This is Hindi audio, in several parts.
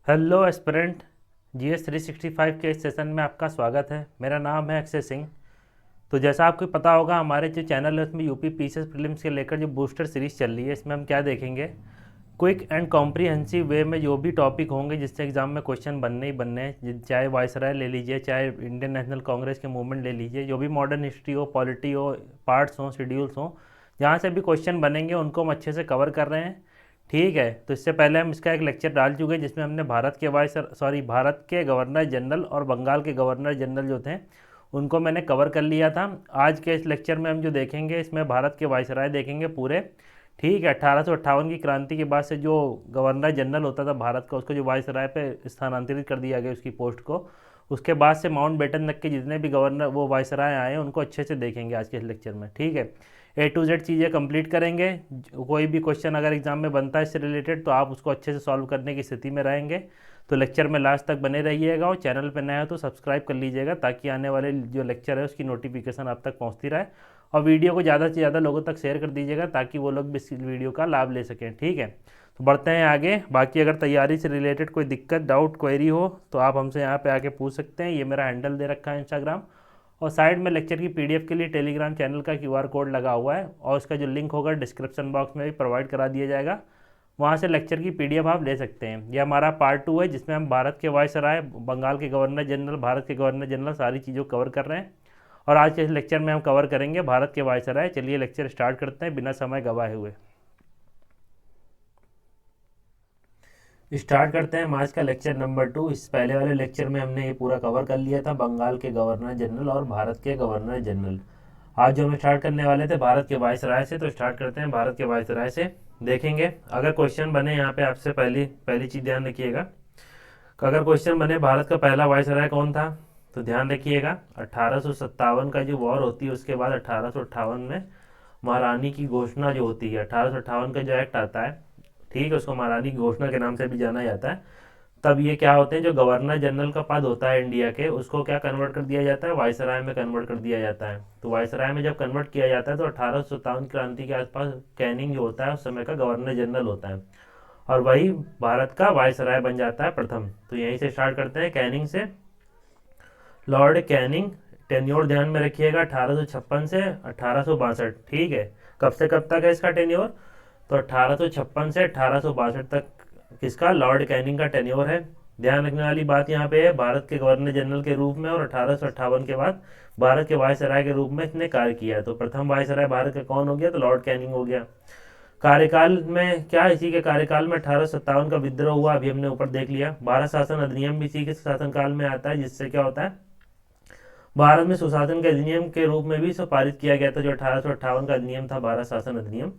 Hello aspirant. GS 365 के इस सेशन में आपका स्वागत है। मेरा नाम है अक्षय सिंह। तो जैसा आपको पता होगा, हमारे जो चैनल है उसमें यूपी पीसीएस प्रीलिम्स के लेकर जो बूस्टर सीरीज़ चल रही है, इसमें हम क्या देखेंगे, क्विक एंड कॉम्प्रीहेंसिव वे में जो भी टॉपिक होंगे जिससे एग्जाम में क्वेश्चन बनने ही बनने हैं, चाहे वायसराय ले लीजिए, चाहे इंडियन नेशनल कांग्रेस के मूवमेंट ले लीजिए, जो भी मॉडर्न हिस्ट्री हो, पॉलिटी हो, पार्ट्स हों, शेड्यूल्स हों, जहाँ से भी क्वेश्चन बनेंगे उनको हम अच्छे से कवर कर रहे हैं। ठीक है, तो इससे पहले हम इसका एक लेक्चर डाल चुके हैं जिसमें हमने भारत के गवर्नर जनरल और बंगाल के गवर्नर जनरल जो थे उनको मैंने कवर कर लिया था। आज के इस लेक्चर में हम जो देखेंगे, इसमें भारत के वायसराय देखेंगे पूरे। ठीक है, 1858 की क्रांति के बाद से जो गवर्नर जनरल होता था भारत का, उसको जो वायसराय पे स्थानांतरित कर दिया गया उसकी पोस्ट को, उसके बाद से माउंट बेटन तक के जितने भी गवर्नर वो वायसराय आए हैं उनको अच्छे से देखेंगे आज के इस लेक्चर में। ठीक है, A to Z चीज़ें कंप्लीट करेंगे। कोई भी क्वेश्चन अगर एग्जाम में बनता है इससे रिलेटेड तो आप उसको अच्छे से सॉल्व करने की स्थिति में रहेंगे। तो लेक्चर में लास्ट तक बने रहिएगा और चैनल पर नया हो तो सब्सक्राइब कर लीजिएगा ताकि आने वाले जो लेक्चर है उसकी नोटिफिकेशन आप तक पहुंचती रहे। और वीडियो को ज़्यादा से ज़्यादा लोगों तक शेयर कर दीजिएगा ताकि वो लोग भी इस वीडियो का लाभ ले सकें। ठीक है, तो बढ़ते हैं आगे। बाकी अगर तैयारी से रिलेटेड कोई दिक्कत, डाउट, क्वेरी हो तो आप हमसे यहाँ पे आके पूछ सकते हैं। ये मेरा हैंडल दे रखा है इंस्टाग्राम, और साइड में लेक्चर की पीडीएफ के लिए टेलीग्राम चैनल का क्यूआर कोड लगा हुआ है और उसका जो लिंक होगा डिस्क्रिप्शन बॉक्स में भी प्रोवाइड करा दिया जाएगा। वहाँ से लेक्चर की पीडीएफ आप ले सकते हैं। यह हमारा पार्ट 2 है जिसमें हम भारत के वायसराय, बंगाल के गवर्नर जनरल, भारत के गवर्नर जनरल, सारी चीज़ों को कवर कर रहे हैं। और आज के इस लेक्चर में हम कवर करेंगे भारत के वायसराय। चलिए लेक्चर स्टार्ट करते हैं बिना समय गवाए हुए। स्टार्ट करते हैं आज का लेक्चर नंबर 2। इस पहले वाले लेक्चर में हमने ये पूरा कवर कर लिया था, बंगाल के गवर्नर जनरल और भारत के गवर्नर जनरल। आज जो हम स्टार्ट करने वाले थे भारत के वायसराय से, तो स्टार्ट करते हैं भारत के वायसराय से। देखेंगे अगर क्वेश्चन बने, यहाँ पे आपसे पहली पहली चीज़ ध्यान रखिएगा कि अगर क्वेश्चन बने भारत का पहला वायसराय कौन था, तो ध्यान रखिएगा 1857 का जो वॉर होती है उसके बाद 1858 में महारानी की घोषणा जो होती है, 1858 का जो एक्ट आता है, ठीक है, उसको महारानी की घोषणा के नाम से भी जाना जाता है। तब ये क्या होते हैं, जो गवर्नर जनरल का पद होता है इंडिया के, उसको क्या कन्वर्ट कर दिया जाता है, वायसराय में कन्वर्ट कर दिया जाता है। तो वायसराय में जब कन्वर्ट किया जाता है तो 1857 क्रांति के आसपास कैनिंग जो होता है उस समय का गवर्नर जनरल होता है और वही भारत का वायसराय बन जाता है प्रथम। तो यहीं से स्टार्ट करते हैं, कैनिंग से। लॉर्ड कैनिंग, टेन्योर ध्यान में रखिएगा 1856 से 1862। ठीक है, कब से कब तक है इसका टेन्योर, तो 1856 से 1862 तक किसका, लॉर्ड कैनिंग का टेन्योर है। ध्यान रखने वाली बात यहाँ पे है, भारत के गवर्नर जनरल के रूप में और 1858 के बाद भारत के वायसराय के रूप में इसने कार्य किया। तो प्रथम वायसराय भारत का कौन हो गया, तो लॉर्ड कैनिंग हो गया। कार्यकाल में क्या, इसी के कार्यकाल में 1857 का विद्रोह हुआ, अभी हमने ऊपर देख लिया। भारत शासन अधिनियम भी इसी के शासनकाल में आता है, जिससे क्या होता है, भारत में सुशासन के अधिनियम के रूप में भी इसे पारित किया गया था। जो 1858 का अधिनियम था भारत शासन अधिनियम,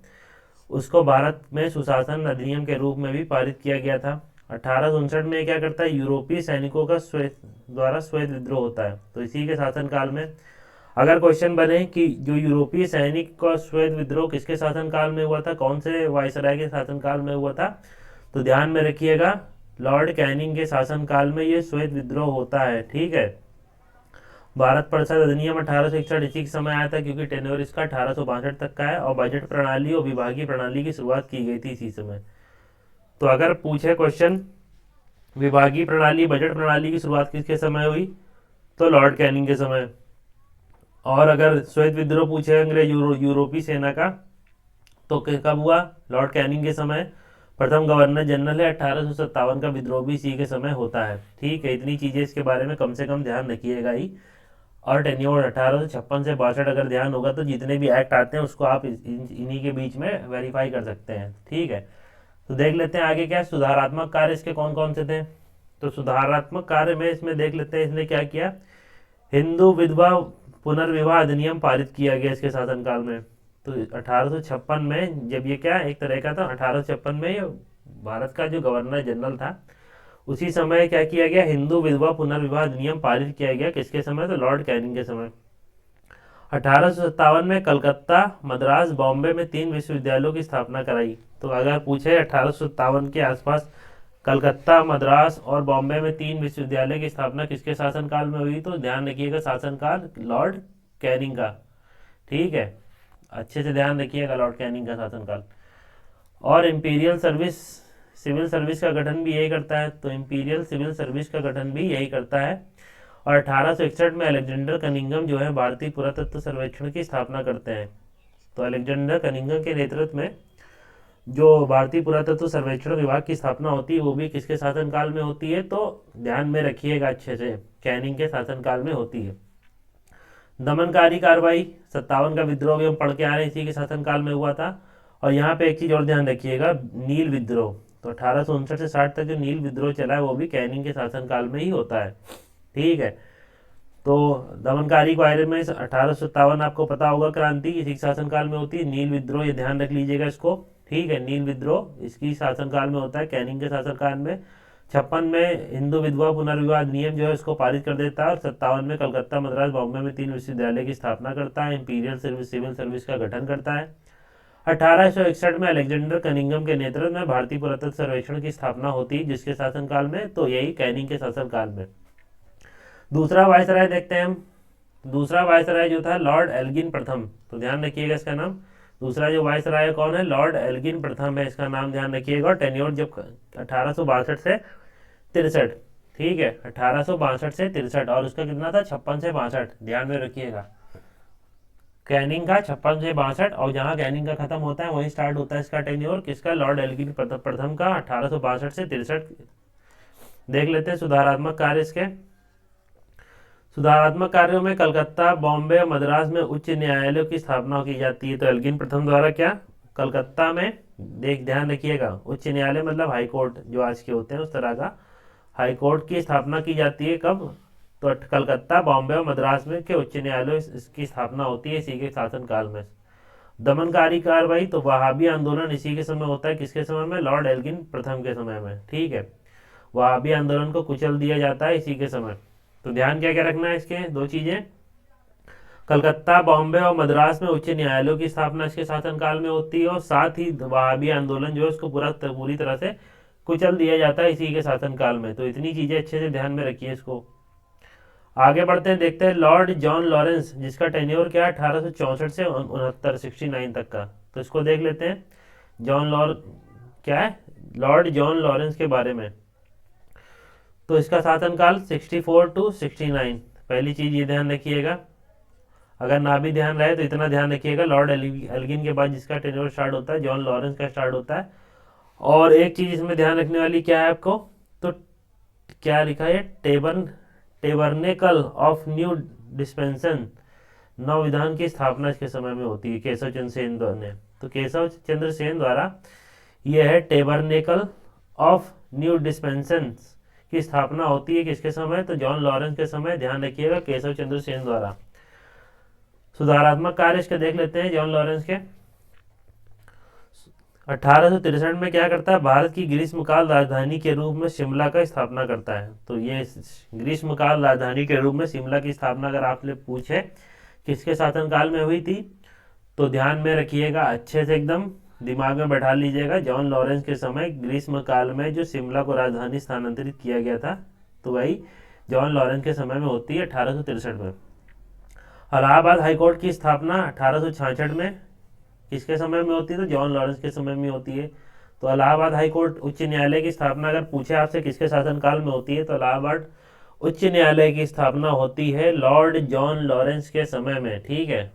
उसको भारत में सुशासन अधिनियम के रूप में भी पारित किया गया था। 1859 में क्या करता है, यूरोपीय सैनिकों का श्वेत विद्रोह होता है। तो इसी के शासनकाल में अगर क्वेश्चन बने कि जो यूरोपीय सैनिक का श्वेत विद्रोह किसके शासनकाल में हुआ था, कौन से वायसराय के शासनकाल में हुआ था, तो ध्यान में रखिएगा लॉर्ड कैनिंग के शासनकाल में ये श्वेत विद्रोह होता है। ठीक है, भारत परिषद अधिनियम 1861 इसी के समय आया था क्योंकि टेन्योर इसका 1862 तक का है और बजट प्रणाली और विभागीय प्रणाली की शुरुआत की गई थी इसी समय। तो अगर पूछे क्वेश्चन विभागीय प्रणाली, बजट प्रणाली की शुरुआत किसके समय हुई, तो लॉर्ड कैनिंग के समय। और अगर श्वेत विद्रोह पूछे अंग्रेज यूरोपीय सेना का, तो कब हुआ, लॉर्ड कैनिंग के समय। प्रथम गवर्नर जनरल है, 1857 का विद्रोह भी इसी के समय होता है। ठीक है, इतनी चीजें इसके बारे में कम से कम ध्यान रखिएगा ही। और टेन्योर 1856 से 62 अगर ध्यान होगा तो जितने भी एक्ट आते हैं उसको आप इन्हीं के बीच में वेरीफाई कर सकते हैं। ठीक है, तो देख लेते हैं आगे क्या सुधारात्मक कार्य इसके कौन कौन से थे। तो सुधारात्मक कार्य में इसमें देख लेते हैं इसने क्या किया, हिंदू विधवा पुनर्विवाह अधिनियम पारित किया गया इसके शासनकाल में। तो 1856 में जब ये क्या एक तरह का था, 1856 में ये भारत का जो गवर्नर जनरल था उसी समय क्या किया गया, हिंदू विधवा पुनर्विवाह अधिनियम पारित किया गया। किसके समय, तो लॉर्ड कैनिंग के समय। 1857 में कलकत्ता, मद्रास, बॉम्बे में 3 विश्वविद्यालयों की स्थापना कराई। तो अगर पूछे 1857 के आसपास कलकत्ता, मद्रास और बॉम्बे में 3 विश्वविद्यालय की स्थापना किसके शासनकाल में हुई, तो ध्यान रखिएगा शासनकाल लॉर्ड कैनिंग का। ठीक है, अच्छे से ध्यान रखिएगा लॉर्ड कैनिंग का शासनकाल। और इंपीरियल सर्विस सिविल सर्विस का गठन भी यही करता है, तो इंपीरियल सिविल सर्विस का गठन भी यही करता है। और 1861 में अलेक्जेंडर कनिंघम जो है भारतीय पुरातत्व सर्वेक्षण की स्थापना करते हैं। तो अलेक्जेंडर कनिंघम के नेतृत्व में जो भारतीय पुरातत्व सर्वेक्षण विभाग की स्थापना होती है वो भी किसके शासनकाल में होती है, तो ध्यान में रखिएगा अच्छे से, कैनिंग के शासनकाल में होती है। दमनकारी कार्रवाई 57 का विद्रोह भी हम पढ़ के आ रहे हैं, इसी के शासनकाल में हुआ था। और यहाँ पे एक चीज और ध्यान रखिएगा, नील विद्रोह, तो 1859 से 60 तक जो नील विद्रोह चला है वो भी कैनिंग के शासनकाल में ही होता है। ठीक है, तो दमनकारी के बारे में 1857 आपको पता होगा, क्रांति इसी के शासनकाल में होती है। नील विद्रोह ये ध्यान रख लीजिएगा इसको, ठीक है, नील विद्रोह इसकी शासनकाल में होता है, कैनिंग के शासनकाल में। 56 में हिंदू विधवा पुनर्विवाह नियम जो है उसको पारित कर देता है। और 57 में कलकत्ता, मद्रास, बॉम्बे में 3 विश्वविद्यालय की स्थापना करता है। इंपीरियल सिविल सर्विस का गठन करता है। 1861 में अलेक्जेंडर कनिंघम के नेतृत्व में भारतीय पुरातत्व सर्वेक्षण की स्थापना होती है, जिसके शासनकाल में, तो यही कैनिंग के शासनकाल में। दूसरा वायसराय देखते हैं हम। दूसरा वायसराय जो था लॉर्ड एल्गिन प्रथम, तो ध्यान रखिएगा इसका नाम। दूसरा जो वायसराय कौन है, लॉर्ड एल्गिन प्रथम है, इसका नाम ध्यान रखिएगा। और टेन्योर जब 1862 से 63, ठीक है, 1862 से 63, और उसका कितना था, 56 से 62, ध्यान में रखिएगा। कैनिंग का 56 से 62, और जहाँ कैनिंग का खत्म होता है वहीं स्टार्ट होता है इसका टेन्योर, किसका, लॉर्ड एल्गिन प्रथम का 1862 से 63। देख लेते हैं सुधारात्मक कार्य इसके। सुधारात्मक कार्यों में कलकत्ता, बॉम्बे और मद्रास में उच्च न्यायालयों की स्थापना की जाती है। तो एल्गिन प्रथम द्वारा क्या, कलकत्ता में, ध्यान रखिएगा, उच्च न्यायालय मतलब हाई कोर्ट जो आज के होते हैं उस तरह का हाई कोर्ट की स्थापना की जाती है। कब, तो कलकत्ता, बॉम्बे और मद्रास में के उच्च न्यायालयों की स्थापना होती है इसी के शासनकाल में। दमनकारी कार्रवाई, तो वहाबी आंदोलन इसी के समय होता है, किसके समय में, लॉर्ड एल्गिन प्रथम के समय में। ठीक है, वहाबी आंदोलन को कुचल दिया जाता है इसी के समय। तो ध्यान क्या क्या रखना है इसके, दो चीजें, कलकत्ता, बॉम्बे और मद्रास में उच्च न्यायालयों की स्थापना इसके शासनकाल में होती है, और साथ ही वहाबी आंदोलन जो है उसको पूरी तरह से कुचल दिया जाता है इसी के शासनकाल में। तो इतनी चीजें अच्छे से ध्यान में रखिए इसको। आगे बढ़ते हैं, देखते हैं लॉर्ड जॉन लॉरेंस, जिसका टेन्योर क्या है, 1864 से 69, 69 तक का। तो इसको देख लेते हैं, क्या है, लॉर्ड जॉन लॉरेंस के बारे में। तो इसका शासनकाल 64 to 69। पहली चीज ये ध्यान रखिएगा, अगर ना भी ध्यान रहे तो इतना ध्यान रखिएगा, लॉर्ड एल्गिन के बाद जिसका टेन्योर स्टार्ट होता है, जॉन लॉरेंस का स्टार्ट होता है। और एक चीज इसमें ध्यान रखने वाली क्या है आपको, तो क्या लिखा है, टेबरनेकल ऑफ न्यू डिस्पेंसन, नव विधान की स्थापना इसके समय में होती है केशव चंद्र सेन ने। तो केशव चंद्र सेन द्वारा यह है टेबरनेकल ऑफ न्यू डिस्पेंसन की स्थापना होती है, किसके समय, तो जॉन लॉरेंस के समय, ध्यान रखिएगा, केशव चंद्र सेन द्वारा। सुधारात्मक कार्य इसके देख लेते हैं जॉन लॉरेंस के। 1863 में क्या करता है, भारत की ग्रीष्मकाल राजधानी के रूप में शिमला का स्थापना करता है। तो ये ग्रीष्मकाल राजधानी के रूप में शिमला की स्थापना अगर आपसे पूछे किसके शासनकाल में हुई थी, तो ध्यान में रखिएगा, अच्छे से एकदम दिमाग में बैठा लीजिएगा, जॉन लॉरेंस के समय ग्रीष्म काल में जो शिमला को राजधानी स्थानांतरित किया गया था, तो वही जॉन लॉरेंस के समय में होती है 1863 में। इलाहाबाद हाईकोर्ट की स्थापना 1866 में किसके समय में होती है, तो जॉन लॉरेंस के समय में होती है। तो इलाहाबाद हाईकोर्ट उच्च न्यायालय की स्थापना अगर पूछे आपसे किसके शासनकाल में होती है, तो इलाहाबाद उच्च न्यायालय की स्थापना होती है लॉर्ड जॉन लॉरेंस के समय में। ठीक है,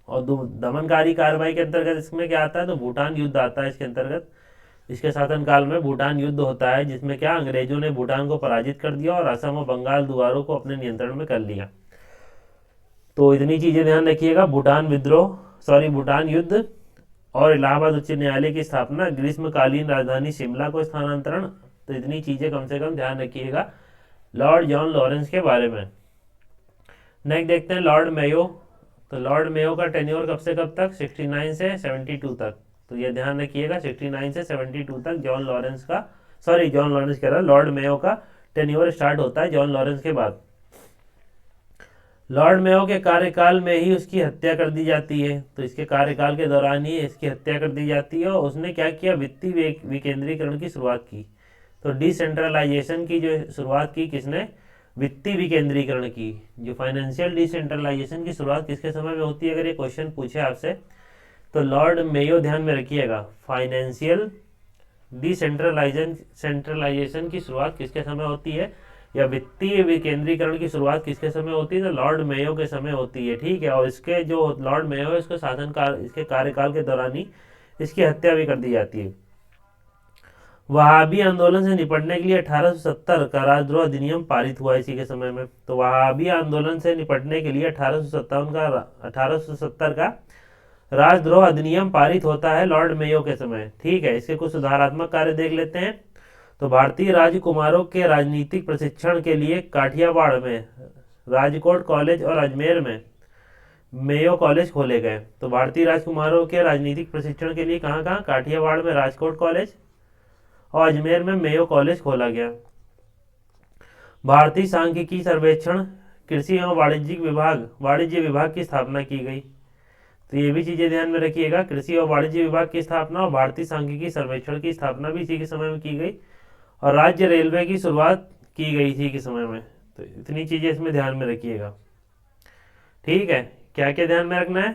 और दमनकारी कार्रवाई के अंतर्गत इसमें क्या आता है, तो भूटान युद्ध आता है इसके अंतर्गत। इसके शासनकाल में भूटान युद्ध होता है, जिसमें क्या अंग्रेजों ने भूटान को पराजित कर दिया और असम और बंगाल दुआरों को अपने नियंत्रण में कर लिया। तो इतनी चीजें ध्यान रखिएगा, भूटान युद्ध और इलाहाबाद उच्च न्यायालय की स्थापना, ग्रीष्मकालीन राजधानी शिमला को स्थानांतरण, तो इतनी चीजें कम से कम ध्यान रखिएगा लॉर्ड जॉन लॉरेंस के बारे में। नेक्स्ट देखते हैं लॉर्ड मेयो। तो लॉर्ड मेयो का टेन्योर कब से कब तक, 69 से 72 तक। तो ये ध्यान रखिएगा, 69 से 72 तक जॉन लॉरेंस कह रहा, लॉर्ड मेयो का टेन्योर स्टार्ट होता है जॉन लॉरेंस के बाद। लॉर्ड मेयो के कार्यकाल में ही उसकी हत्या कर दी जाती है। तो इसके कार्यकाल के दौरान ही इसकी हत्या कर दी जाती है, और उसने क्या किया, वित्तीय विकेंद्रीकरण की शुरुआत की। तो डिसेंट्रलाइजेशन की जो शुरुआत की किसने, वित्तीय विकेंद्रीकरण की, जो फाइनेंशियल डिसेंट्रलाइजेशन की शुरुआत किसके समय में होती है, अगर ये क्वेश्चन पूछे आपसे, तो लॉर्ड मेयो ध्यान में रखिएगा, फाइनेंशियल सेंट्रलाइजेशन की शुरुआत किसके समय होती है, या वित्तीय विकेंद्रीकरण की शुरुआत किसके समय होती है, तो लॉर्ड मेयो के समय होती है। ठीक है, और इसके जो लॉर्ड मेयो है, इसके शासनकाल, इसके कार्यकाल के दौरान ही इसकी हत्या भी कर दी जाती है। वहाबी आंदोलन से निपटने के लिए 1870 का राजद्रोह अधिनियम पारित हुआ इसी के समय में। तो वहाबी आंदोलन से निपटने के लिए 1870 का राजद्रोह अधिनियम पारित होता है लॉर्ड मेयो के समय। ठीक है, इसके कुछ सुधारात्मक कार्य देख लेते हैं। तो भारतीय राजकुमारों के राजनीतिक प्रशिक्षण के लिए काठियावाड़ में राजकोट कॉलेज और अजमेर में मेयो कॉलेज खोले गए। तो भारतीय राजकुमारों के राजनीतिक प्रशिक्षण के लिए कहाँ कहाँ, काठियावाड़ में राजकोट कॉलेज और अजमेर में मेयो कॉलेज खोला गया। भारतीय सांख्यिकी सर्वेक्षण कृषि एवं वाणिज्य विभाग की स्थापना की गई। तो ये भी चीजें ध्यान में रखिएगा, कृषि और वाणिज्य विभाग की स्थापना और भारतीय सांख्यिकी सर्वेक्षण की स्थापना भी इसी के समय में की गई, और राज्य रेलवे की शुरुआत की गई इसी के समय में। तो इतनी चीजें इसमें ध्यान में रखिएगा। ठीक है, क्या क्या ध्यान में रखना है,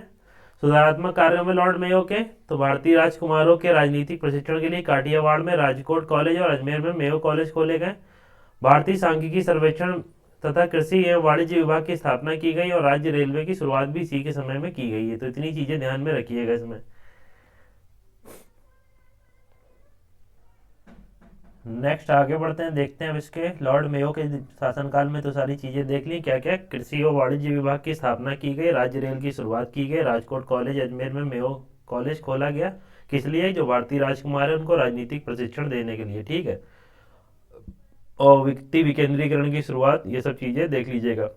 सुधारात्मक कार्यों में लॉर्ड मेयो के, तो भारतीय राजकुमारों के राजनीतिक प्रशिक्षण के लिए काठियावाड़ में राजकोट कॉलेज और अजमेर में मेयो कॉलेज खोले गए। भारतीय सांख्यिकी सर्वेक्षण तथा कृषि एवं वाणिज्य विभाग की स्थापना की गई, और राज्य रेलवे की शुरुआत भी इसी के समय में की गई है। तो इतनी चीजें ध्यान में रखिएगा इसमें। नेक्स्ट आगे बढ़ते हैं, देखते हैं अब इसके लॉर्ड मेयो के शासनकाल में तो सारी चीजें देख ली, क्या क्या, कृषि और वाणिज्य विभाग की स्थापना की गई, राज्य रेल की शुरुआत की गई, राजकोट कॉलेज अजमेर में मेयो कॉलेज खोला गया, किस लिए, जो भारतीय राजकुमार है उनको राजनीतिक प्रशिक्षण देने के लिए। ठीक है, और वित्तीय विकेंद्रीकरण की शुरुआत, ये सब चीजें देख लीजिएगा।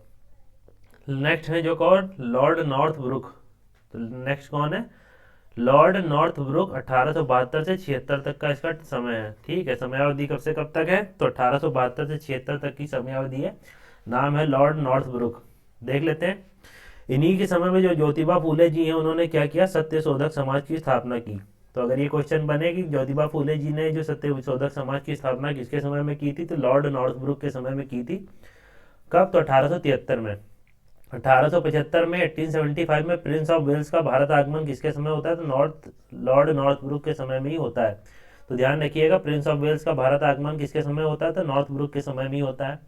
नेक्स्ट है जो कौन, लॉर्ड नॉर्थब्रुक। तो नेक्स्ट कौन है, लॉर्ड नॉर्थब्रुक। 1872 से 76 तक का इसका समय है। ठीक है, समयावधि कब से कब तक है, तो 1872 से 76 तक की समयावधि है। नाम है लॉर्ड नॉर्थब्रुक। देख लेते हैं, इन्हीं के समय में जो ज्योतिबा फूले जी हैं, उन्होंने क्या किया, सत्यशोधक समाज की स्थापना की। तो अगर ये क्वेश्चन बने कि ज्योतिबा फूले जी ने जो सत्यशोधक समाज की स्थापना किसके समय में की थी, तो लॉर्ड नॉर्थब्रुक के समय में की थी। कब, तो 1873 में। 1875 में 1875 में प्रिंस ऑफ वेल्स का भारत आगमन किसके समय होता है, तो लॉर्ड नॉर्थब्रुक के समय में ही होता है। तो ध्यान रखिएगा, प्रिंस ऑफ वेल्स का भारत आगमन किसके समय होता है, तो नॉर्थब्रुक के समय में ही होता है।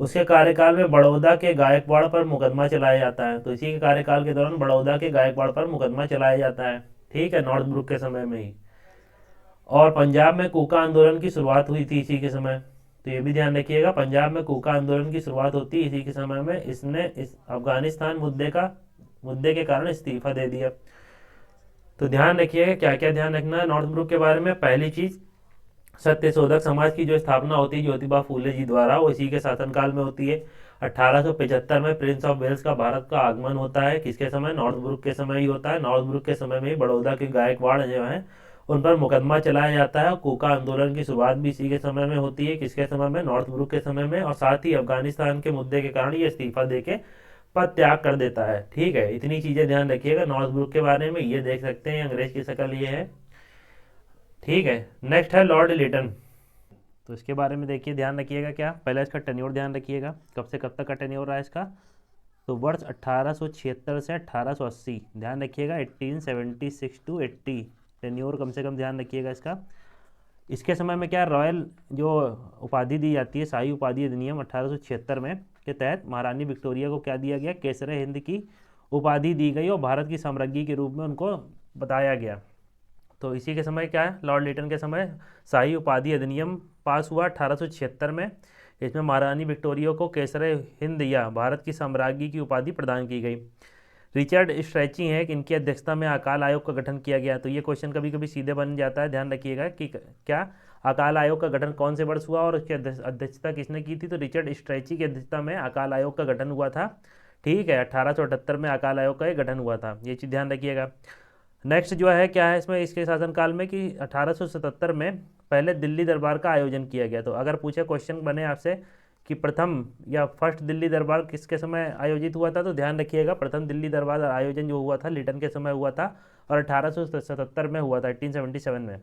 उसके कार्यकाल में बड़ौदा के गायकवाड़ पर मुकदमा चलाया जाता है। तो इसी के कार्यकाल के दौरान बड़ौदा के गायकवाड़ पर मुकदमा चलाया जाता है। ठीक है, नॉर्थब्रुक के समय में ही। और पंजाब में कूका आंदोलन की शुरुआत हुई थी इसी के समय। तो ये भी ध्यान रखिएगा, पंजाब में कूका आंदोलन की शुरुआत होती है इसी के समय में। इसने इस अफगानिस्तान मुद्दे के कारण इस्तीफा दे दिया। तो ध्यान रखिएगा, क्या क्या ध्यान रखना है नॉर्थब्रुक के बारे में। पहली चीज, सत्यशोधक समाज की जो स्थापना होती है ज्योतिबा फूले जी द्वारा, वो इसी के शासनकाल में होती है। 1875 में प्रिंस ऑफ वेल्स का भारत का आगमन होता है, किसके समय, नॉर्थब्रुक के समय ही होता है। नॉर्थब्रुक के समय में ही बड़ौदा के गायकवाड़ जो है उन पर मुकदमा चलाया जाता है। कूका आंदोलन की शुरुआत भी इसी के समय में होती है, किसके समय में, नॉर्थब्रुक के समय में। और साथ ही अफगानिस्तान के मुद्दे के कारण ये इस्तीफा देके पद त्याग कर देता है। ठीक है, इतनी चीजें ध्यान रखिएगा नॉर्थब्रुक के बारे में। ये देख सकते हैं, अंग्रेज की शक्ल ये है। ठीक है, नेक्स्ट है लॉर्ड लिटन। तो इसके बारे में देखिए, ध्यान रखिएगा, क्या पहले इसका टेन्योर ध्यान रखिएगा, कब से कब तक का टेन्योर रहा है इसका, तो वर्ष 1876 से 1880। ध्यान रखिएगा, 1876 टू 80 टेन्योर कम से कम ध्यान रखिएगा इसका। इसके समय में क्या, रॉयल जो उपाधि दी जाती है, शाही उपाधि अधिनियम 1876 में के तहत महारानी विक्टोरिया को क्या दिया गया, केसर हिंद की उपाधि दी गई, और भारत की साम्राज्ञी के रूप में उनको बताया गया। तो इसी के समय क्या है, लॉर्ड लिटन के समय शाही उपाधि अधिनियम पास हुआ 1876 में। इसमें महारानी विक्टोरिया को केसर हिंद या भारत की साम्राज्ञी की उपाधि प्रदान की गई। रिचर्ड स्ट्रेची हैं कि इनकी अध्यक्षता में अकाल आयोग का गठन किया गया। तो ये क्वेश्चन कभी कभी सीधे बन जाता है, ध्यान रखिएगा कि क्या अकाल आयोग का गठन कौन से वर्ष हुआ और उसकी अध्यक्षता किसने की थी, तो रिचर्ड स्ट्रेची की अध्यक्षता में अकाल आयोग का गठन हुआ था। ठीक है, 1878 में अकाल आयोग का गठन हुआ था, ये चीज़ ध्यान रखिएगा। नेक्स्ट जो है क्या है इसमें, इसके शासनकाल में कि 1877 में पहले दिल्ली दरबार का आयोजन किया गया। तो अगर पूछे क्वेश्चन बने आपसे कि प्रथम या फर्स्ट दिल्ली दरबार किसके समय आयोजित हुआ था, तो ध्यान रखिएगा प्रथम दिल्ली दरबार आयोजन जो हुआ था लिटन के समय हुआ था, और 1877 में हुआ था, 1877 में।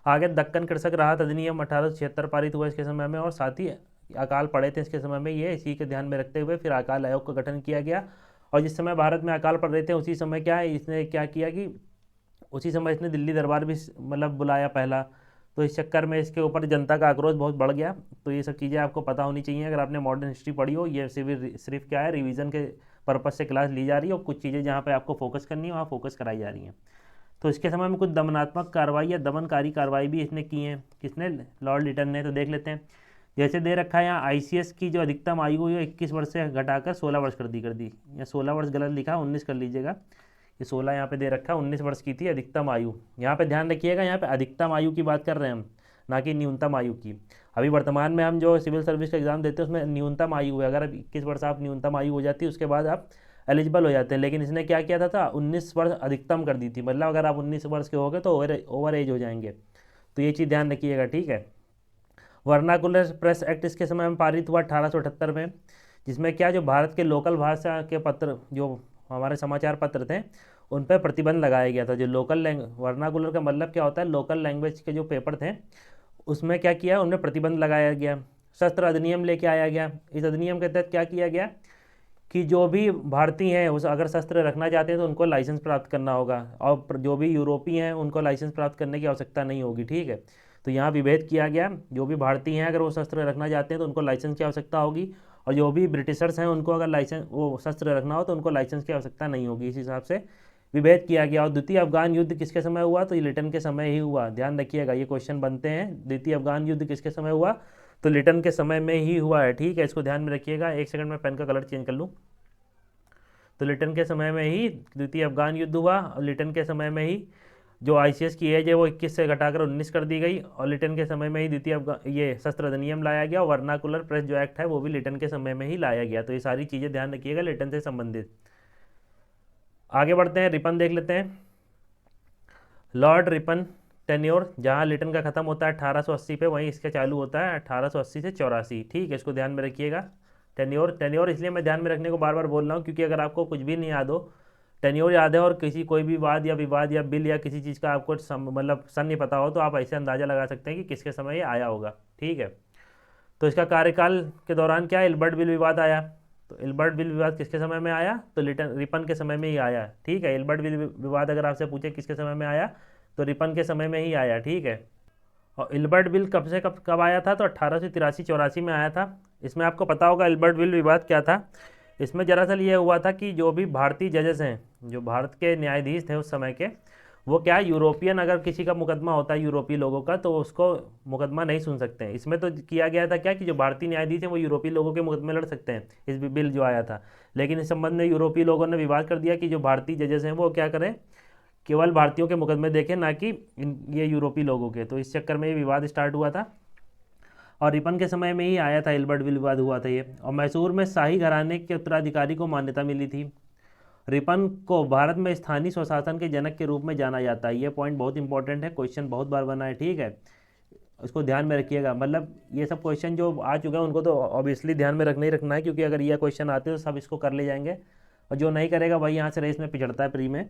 आगे दक्कन कृषक राहत अधिनियम 1876 पारित हुआ इसके समय में, और साथ ही अकाल पड़े थे इसके समय में। ये इसी के ध्यान में रखते हुए फिर अकाल आयोग का गठन किया गया। और जिस समय भारत में अकाल पड़ रहे थे उसी समय क्या है, इसने क्या किया कि उसी समय इसने दिल्ली दरबार भी मतलब बुलाया पहला। तो इस चक्कर में इसके ऊपर जनता का आक्रोश बहुत बढ़ गया। तो ये सब चीज़ें आपको पता होनी चाहिए अगर आपने मॉडर्न हिस्ट्री पढ़ी हो। ये सिर्फ क्या है, रिवीजन के पर्पज़ से क्लास ली जा रही है और कुछ चीज़ें जहाँ पे आपको फोकस करनी है वहाँ फोकस कराई जा रही हैं। तो इसके समय में कुछ दमनात्मक कार्रवाई या दमनकारी कार्रवाई भी इसने की है। किसने? लॉर्ड लिटन ने। तो देख लेते हैं। जैसे दे रखा है यहाँ, आईसीएस की जो अधिकतम आयु हुई है 21 वर्ष से घटाकर 16 वर्ष कर दी। या 16 वर्ष गलत लिखा, 19 कर लीजिएगा। ये 16 यहाँ पे दे रखा है, 19 वर्ष की थी अधिकतम आयु। यहाँ पे ध्यान रखिएगा, यहाँ पे अधिकतम आयु की बात कर रहे हैं हम, ना कि न्यूनतम आयु की। अभी वर्तमान में हम जो सिविल सर्विस का एग्जाम देते हैं उसमें न्यूनतम आयु है। अगर 21 वर्ष आप न्यूनतम आयु हो जाती है उसके बाद आप एलिजिबल हो जाते हैं। लेकिन इसने क्या किया था 19 वर्ष अधिकतम कर दी थी। मतलब अगर आप 19 वर्ष के हो गए तो ओवर एज हो जाएंगे। तो ये चीज़ ध्यान रखिएगा, ठीक है। वर्नाकुलर प्रेस एक्ट इसके समय में पारित हुआ 1878 में, जिसमें क्या, जो भारत के लोकल भाषा के पत्र, जो हमारे समाचार पत्र थे, उन पर प्रतिबंध लगाया गया था। जो लोकल वर्नाकुलर का मतलब क्या होता है, लोकल लैंग्वेज के जो पेपर थे उसमें क्या किया, उनमें प्रतिबंध लगाया गया। शस्त्र अधिनियम लेके आया गया। इस अधिनियम के तहत क्या किया गया कि जो भी भारतीय हैं उस अगर शस्त्र रखना चाहते हैं तो उनको लाइसेंस प्राप्त करना होगा, और जो भी यूरोपीय हैं उनको लाइसेंस प्राप्त करने की आवश्यकता नहीं होगी, ठीक है। तो यहाँ विभेद किया गया। जो भी भारतीय हैं अगर वो शस्त्र रखना चाहते हैं तो उनको लाइसेंस की आवश्यकता होगी, और जो भी ब्रिटिशर्स हैं उनको अगर लाइसेंस वो शस्त्र रखना हो तो उनको लाइसेंस की आवश्यकता नहीं होगी। इस हिसाब से विभेद किया गया। और द्वितीय अफगान युद्ध किसके समय हुआ? तो ये लिटन के समय ही हुआ। ध्यान रखिएगा, ये क्वेश्चन बनते हैं। द्वितीय अफगान युद्ध किसके समय हुआ? तो लिटन के समय में ही हुआ है, ठीक है। इसको ध्यान में रखिएगा। एक सेकंड में पेन का कलर चेंज कर लूँ। तो लिटन के समय में ही द्वितीय अफगान युद्ध हुआ, और लिटन के समय में ही जो आईसीएस की एज है वो 21 से घटाकर 19 कर दी गई, और लिटन के समय में ही द्वितीय ये शस्त्र अधिनियम लाया गया। और वर्नाकुलर प्रेस जो एक्ट है वो भी लिटन के समय में ही लाया गया। तो ये सारी चीज़ें ध्यान रखिएगा लिटन से संबंधित। आगे बढ़ते हैं, रिपन देख लेते हैं। लॉर्ड रिपन टेन्योर, जहाँ लिटन का खत्म होता है 1880 पे, वहीं इसका चालू होता है 1880 से 84, ठीक है। इसको ध्यान में रखिएगा। टेन्योर इसलिए मैं ध्यान में रखने को बार बार बोल रहा हूँ क्योंकि अगर आपको कुछ भी नहीं याद हो, टेन्योर याद है, और किसी कोई भी वाद या विवाद या बिल या किसी चीज़ का आपको मतलब सन नहीं पता हो, तो आप ऐसे अंदाज़ा लगा सकते हैं कि किसके समय ये आया होगा, ठीक है। तो इसका कार्यकाल के दौरान क्या, इल्बर्ट बिल विवाद आया। तो इल्बर्ट बिल विवाद किसके समय में आया? तो रिपन के समय में ही आया, ठीक है। इल्बर्ट बिल विवाद अगर आपसे पूछे किसके समय में आया, तो रिपन के समय में ही आया, ठीक है। और इल्बर्ट बिल कब आया था? तो 1883-84 में आया था। इसमें आपको पता होगा इल्बर्ट बिल विवाद क्या था। इसमें दरअसल ये हुआ था कि जो भी भारतीय जजेस हैं, जो भारत के न्यायाधीश थे उस समय के, वो क्या, यूरोपियन अगर किसी का मुकदमा होता है यूरोपीय लोगों का, तो उसको मुकदमा नहीं सुन सकते हैं। इसमें तो किया गया था क्या कि जो भारतीय न्यायाधीश हैं वो यूरोपीय लोगों के मुकदमे लड़ सकते हैं, इस बिल जो आया था। लेकिन इस संबंध में यूरोपीय लोगों ने विवाद कर दिया कि जो भारतीय जजेस हैं वो क्या करें, केवल भारतीयों के मुकदमे देखें, ना कि ये यूरोपीय लोगों के। तो इस चक्कर में ये विवाद स्टार्ट हुआ था, और रिपन के समय में ही आया था इल्बर्ट बिल विवाद हुआ था ये। और मैसूर में शाही घराने के उत्तराधिकारी को मान्यता मिली थी। रिपन को भारत में स्थानीय स्वशासन के जनक के रूप में जाना जाता है। ये पॉइंट बहुत इंपॉर्टेंट है, क्वेश्चन बहुत बार बना है, ठीक है। इसको ध्यान में रखिएगा। मतलब ये सब क्वेश्चन जो आ चुके हैं उनको तो ऑब्वियसली ध्यान में रखना ही रखना है, क्योंकि अगर ये क्वेश्चन आते हैं तो सब इसको कर ले जाएंगे, और जो नहीं करेगा वही यहाँ से रेस में पिछड़ता है प्री में।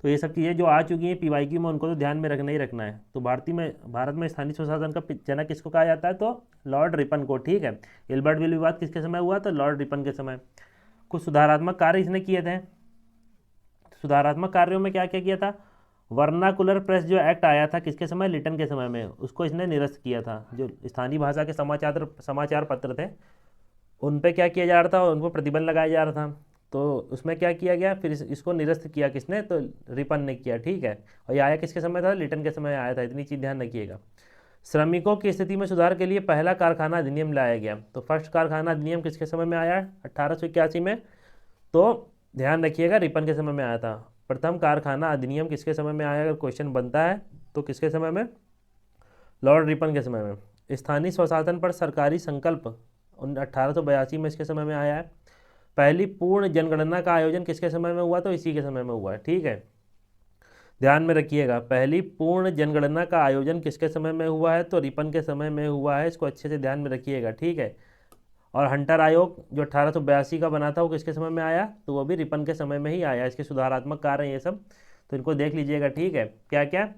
तो ये सब चीज़ें जो आ चुकी हैं पीवाईक्यू में, उनको तो ध्यान में रखना ही रखना है। तो भारत में स्थानीय स्वशासन का जनक किसको कहा जाता है? तो लॉर्ड रिपन को, ठीक है। इल्बर्ट बिल विवाद किसके समय हुआ? तो लॉर्ड रिपन के समय। कुछ सुधारात्मक कार्य इसने किए थे। सुधारात्मक कार्यों में क्या क्या किया था? वर्नाकुलर प्रेस जो एक्ट आया था किसके समय? लिटन के समय में। उसको इसने निरस्त किया था। जो स्थानीय भाषा के समाचार पत्र थे उन पे क्या किया जा रहा था, उन पर प्रतिबंध लगाया जा रहा था। तो उसमें क्या किया गया, फिर इसको निरस्त किया किसने? तो रिपन ने किया, ठीक है। और ये आया किसके समय था? लिटन के समय आया था। इतनी चीज़ ध्यान रखिएगा। श्रमिकों की स्थिति में सुधार के लिए पहला कारखाना अधिनियम लाया गया। तो फर्स्ट कारखाना अधिनियम किसके समय में आया? 1881 में। तो ध्यान रखिएगा रिपन के समय में आया था। प्रथम कारखाना अधिनियम किसके समय में आया? अगर क्वेश्चन बनता है तो किसके समय में? लॉर्ड रिपन के समय में। स्थानीय स्वशासन पर सरकारी संकल्प 1882 में इसके समय में आया है। पहली पूर्ण जनगणना का आयोजन किसके समय में हुआ? तो इसी के समय में हुआ है, ठीक है। ध्यान में रखिएगा, पहली पूर्ण जनगणना का आयोजन किसके समय में हुआ है? तो रिपन के समय में हुआ है। इसको अच्छे से ध्यान में रखिएगा, ठीक है। और हंटर आयोग जो 1882 का बना था वो किसके समय में आया? तो वो भी रिपन के समय में ही आया। इसके सुधारात्मक कार्य ये सब, तो इनको देख लीजिएगा, ठीक है। क्या क्या?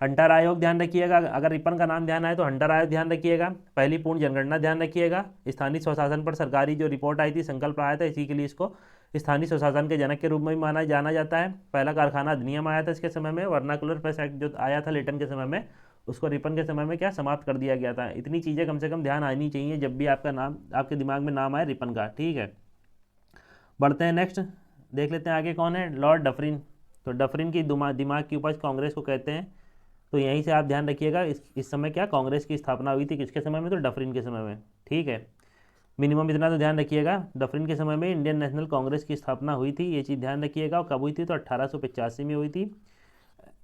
हंटर आयोग ध्यान रखिएगा। अगर रिपन का नाम ध्यान आए तो हंटर आयोग ध्यान रखिएगा। पहली पूर्ण जनगणना ध्यान रखिएगा। स्थानीय स्वशासन पर सरकारी जो रिपोर्ट आई थी, संकल्प आया था, इसी के लिए इसको स्थानीय स्वशासन के जनक के रूप में भी जाना जाता है। पहला कारखाना अधिनियम आया था इसके समय में। वर्नाकुलर प्रेस एक्ट जो आया था लिटन के समय में, उसको रिपन के समय में क्या समाप्त कर दिया गया था। इतनी चीज़ें कम से कम ध्यान आनी चाहिए जब भी आपका नाम, आपके दिमाग में नाम आए रिपन का, ठीक है। बढ़ते हैं नेक्स्ट, देख लेते हैं आगे कौन है, लॉर्ड डफरिन। तो डफरिन की दिमाग की उपज कांग्रेस को कहते हैं। तो यहीं से आप ध्यान रखिएगा, इस समय क्या कांग्रेस की स्थापना हुई थी, किसके समय में, तो डफरिन के समय में, ठीक है। मिनिमम इतना तो ध्यान रखिएगा, डफरिन के समय में इंडियन नेशनल कांग्रेस की स्थापना हुई थी, ये चीज़ ध्यान रखिएगा। और कब हुई थी, तो 1885 में हुई थी,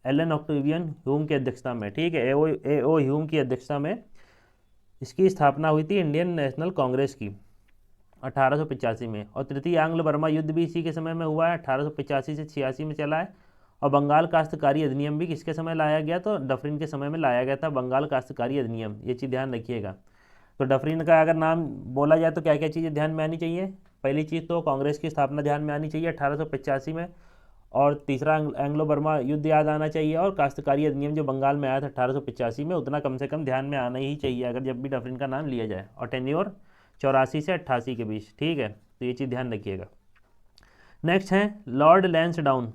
एलन ऑक्टेवियन ह्यूम की अध्यक्षता में, ठीक है, ए ओ ह्यूम की अध्यक्षता में इसकी स्थापना हुई थी इंडियन नेशनल कांग्रेस की 1885 में। और तृतीय आंग्ल बर्मा युद्ध भी इसी के समय में हुआ है, 1885 से 86 में चला है। और बंगाल काश्तकारी अधिनियम भी किसके समय लाया गया, तो डफरिन के समय में लाया गया था, बंगाल काश्तकारी अधिनियम, ये चीज़ ध्यान रखिएगा। तो डफरिन का अगर नाम बोला जाए तो क्या क्या चीज़ें ध्यान में आनी चाहिए, पहली चीज़ तो कांग्रेस की स्थापना ध्यान में आनी चाहिए 1885 में, और तीसरा एंग्लो बर्मा युद्ध याद आना चाहिए, और काश्तकारी अधिनियम जो बंगाल में आया था 1885 में, उतना कम से कम ध्यान में आना ही चाहिए अगर जब भी डफरिन का नाम लिया जाए। और टेन्योर 84 से 88 के बीच, ठीक है, तो ये चीज़ ध्यान रखिएगा। नेक्स्ट है लॉर्ड लैंसडाउन,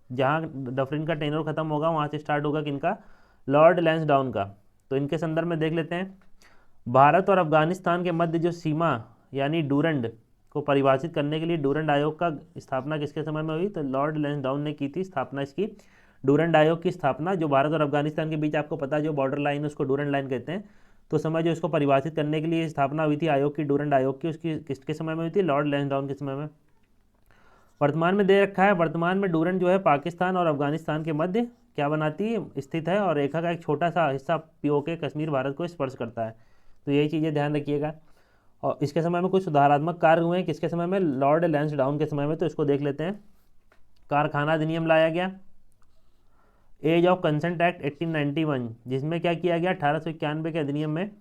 जहाँ डफरिन का टेन्योर खत्म होगा वहाँ से स्टार्ट होगा किनका, लॉर्ड लैंसडाउन का। तो इनके संदर्भ में देख लेते हैं, भारत और अफगानिस्तान के मध्य जो सीमा यानी डूरंड को परिभाषित करने के लिए डूरंड आयोग का स्थापना किसके समय में हुई, तो लॉर्ड लैंसडाउन ने की थी स्थापना इसकी, डूरंड आयोग की स्थापना, जो भारत और अफगानिस्तान के बीच आपको पता है जो बॉर्डर लाइन है उसको डूरंड लाइन कहते हैं। तो समय जो इसको परिभाषित करने के लिए स्थापना हुई थी आयोग की, डूरंड आयोग की, उसकी किसके समय में हुई थी, लॉर्ड लैंसडाउन के समय में। वर्तमान में दे रखा है, वर्तमान में डूरंड जो है पाकिस्तान और अफगानिस्तान के मध्य क्या बनाती है, स्थित है, और रेखा का एक छोटा सा हिस्सा पीओके कश्मीर भारत को स्पर्श करता है। तो यही चीज़ें ध्यान रखिएगा। और इसके समय में कुछ सुधारात्मक कार्य हुए हैं किसके समय में, लॉर्ड लैंसडाउन के समय में, तो इसको देख लेते हैं। कारखाना अधिनियम लाया गया, एज ऑफ कंसेंट एक्ट 1891, जिसमें क्या किया गया, 1891 के अधिनियम में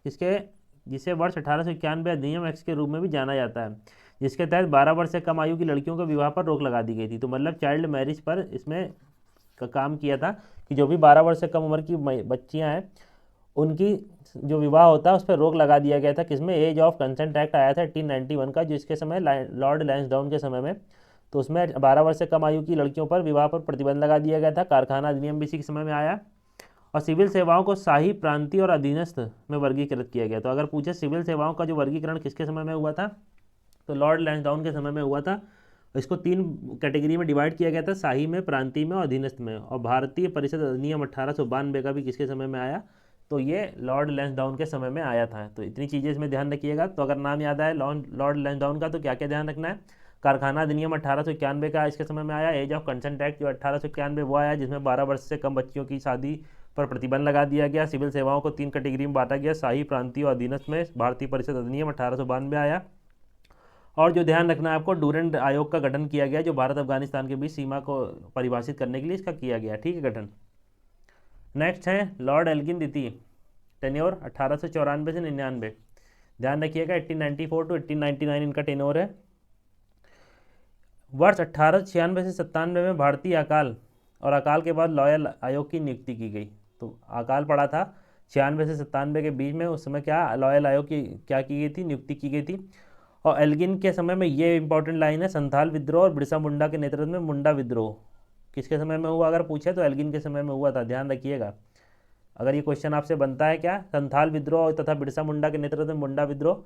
इसके, जिसे वर्ष 1891 अधिनियम एक्ट के रूप में भी जाना जाता है, जिसके तहत 12 वर्ष से कम आयु की लड़कियों के विवाह पर रोक लगा दी गई थी। तो मतलब चाइल्ड मैरिज पर इसमें का काम किया था कि जो भी 12 वर्ष से कम उम्र की बच्चियां हैं उनकी जो विवाह होता है उस पर रोक लगा दिया गया था, किसमें, एज ऑफ कंसेंट एक्ट आया था 1891 का, जिसके समय लॉर्ड लैंसडाउन के समय में। तो उसमें 12 वर्ष से कम आयु की लड़कियों पर विवाह पर प्रतिबंध लगा दिया गया था। कारखाना अधिनियम भी इसी के समय में आया। और सिविल सेवाओं को शाही, प्रांतीय और अधीनस्थ में वर्गीकृत किया गया। तो अगर पूछे सिविल सेवाओं का जो वर्गीकरण किसके समय में हुआ था, तो लॉर्ड लैंसडाउन के समय में हुआ था। इसको 3 कैटेगरी में डिवाइड किया गया था, शाही में, प्रांतीय में और अधीनस्थ में। और भारतीय परिषद अधिनियम 1892 का भी किसके समय में आया, तो ये लॉर्ड लैंसडाउन के समय में आया था। तो इतनी चीज़ें इसमें ध्यान रखिएगा। तो अगर नाम याद आए लॉर्ड लैंसडाउन का तो क्या क्या ध्यान रखना है, कारखाना अधिनियम 1891 का इसके समय में आया, एज ऑफ कंसेंट एक्ट जो 1891 वो आया, जिसमें 12 वर्ष से कम बच्चियों की शादी पर प्रतिबंध लगा दिया गया। सिविल सेवाओं को 3 कैटेगरी में बांटा गया, शाही, प्रांतीय और अधीनस्थ में भारतीय परिषद अधिनियम 1892 आया। और जो ध्यान रखना है आपको, डूरंड आयोग का गठन किया गया, जो भारत अफगानिस्तान के बीच सीमा को परिभाषित करने के लिए इसका किया गया, ठीक है, गठन। नेक्स्ट है लॉर्ड एल्गिन द्वितीय, टेन्योर 1894 से 99, ध्यान रखिएगा 1894 टू 1899 इनका टेन्योर है। वर्ष 1896 से 97 में भारतीय अकाल और अकाल के बाद लॉयल आयोग की नियुक्ति की गई। तो अकाल पड़ा था 96 से 97 के बीच में, उस समय क्या लॉयल आयोग की क्या की गई थी, नियुक्ति की गई थी। और एल्गिन के समय में ये इंपॉर्टेंट लाइन है, संथाल विद्रोह और बिरसा मुंडा के नेतृत्व में मुंडा विद्रोह किसके समय में हुआ, अगर पूछे तो एल्गिन के समय में हुआ था, ध्यान रखिएगा। अगर ये क्वेश्चन आपसे बनता है क्या, संथाल विद्रोह तथा बिरसा मुंडा के नेतृत्व में मुंडा विद्रोह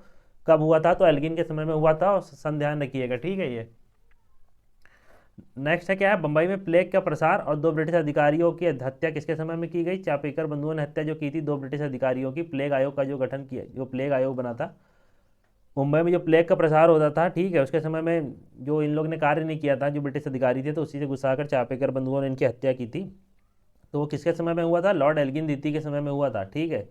कब हुआ था, तो एल्गिन के समय में हुआ था, और सन ध्यान रखिएगा, ठीक है। ये नेक्स्ट है क्या है, बंबई में प्लेग का प्रसार और 2 ब्रिटिश अधिकारियों की हत्या किसके समय में की गई, चापेकर बंधुओं ने हत्या जो की थी 2 ब्रिटिश अधिकारियों की, प्लेग आयोग का जो गठन किया, जो प्लेग आयोग बना था मुंबई में, जो प्लेग का प्रसार होता था, ठीक है, उसके समय में जो इन लोग ने कार्य नहीं किया था, जो ब्रिटिश अधिकारी थे, तो उसी से गुस्सा कर चापेकर बंधुओं ने इनकी हत्या की थी। तो वो किसके समय में हुआ था, लॉर्ड एल्गिन द्वितीय के समय में हुआ था, ठीक है,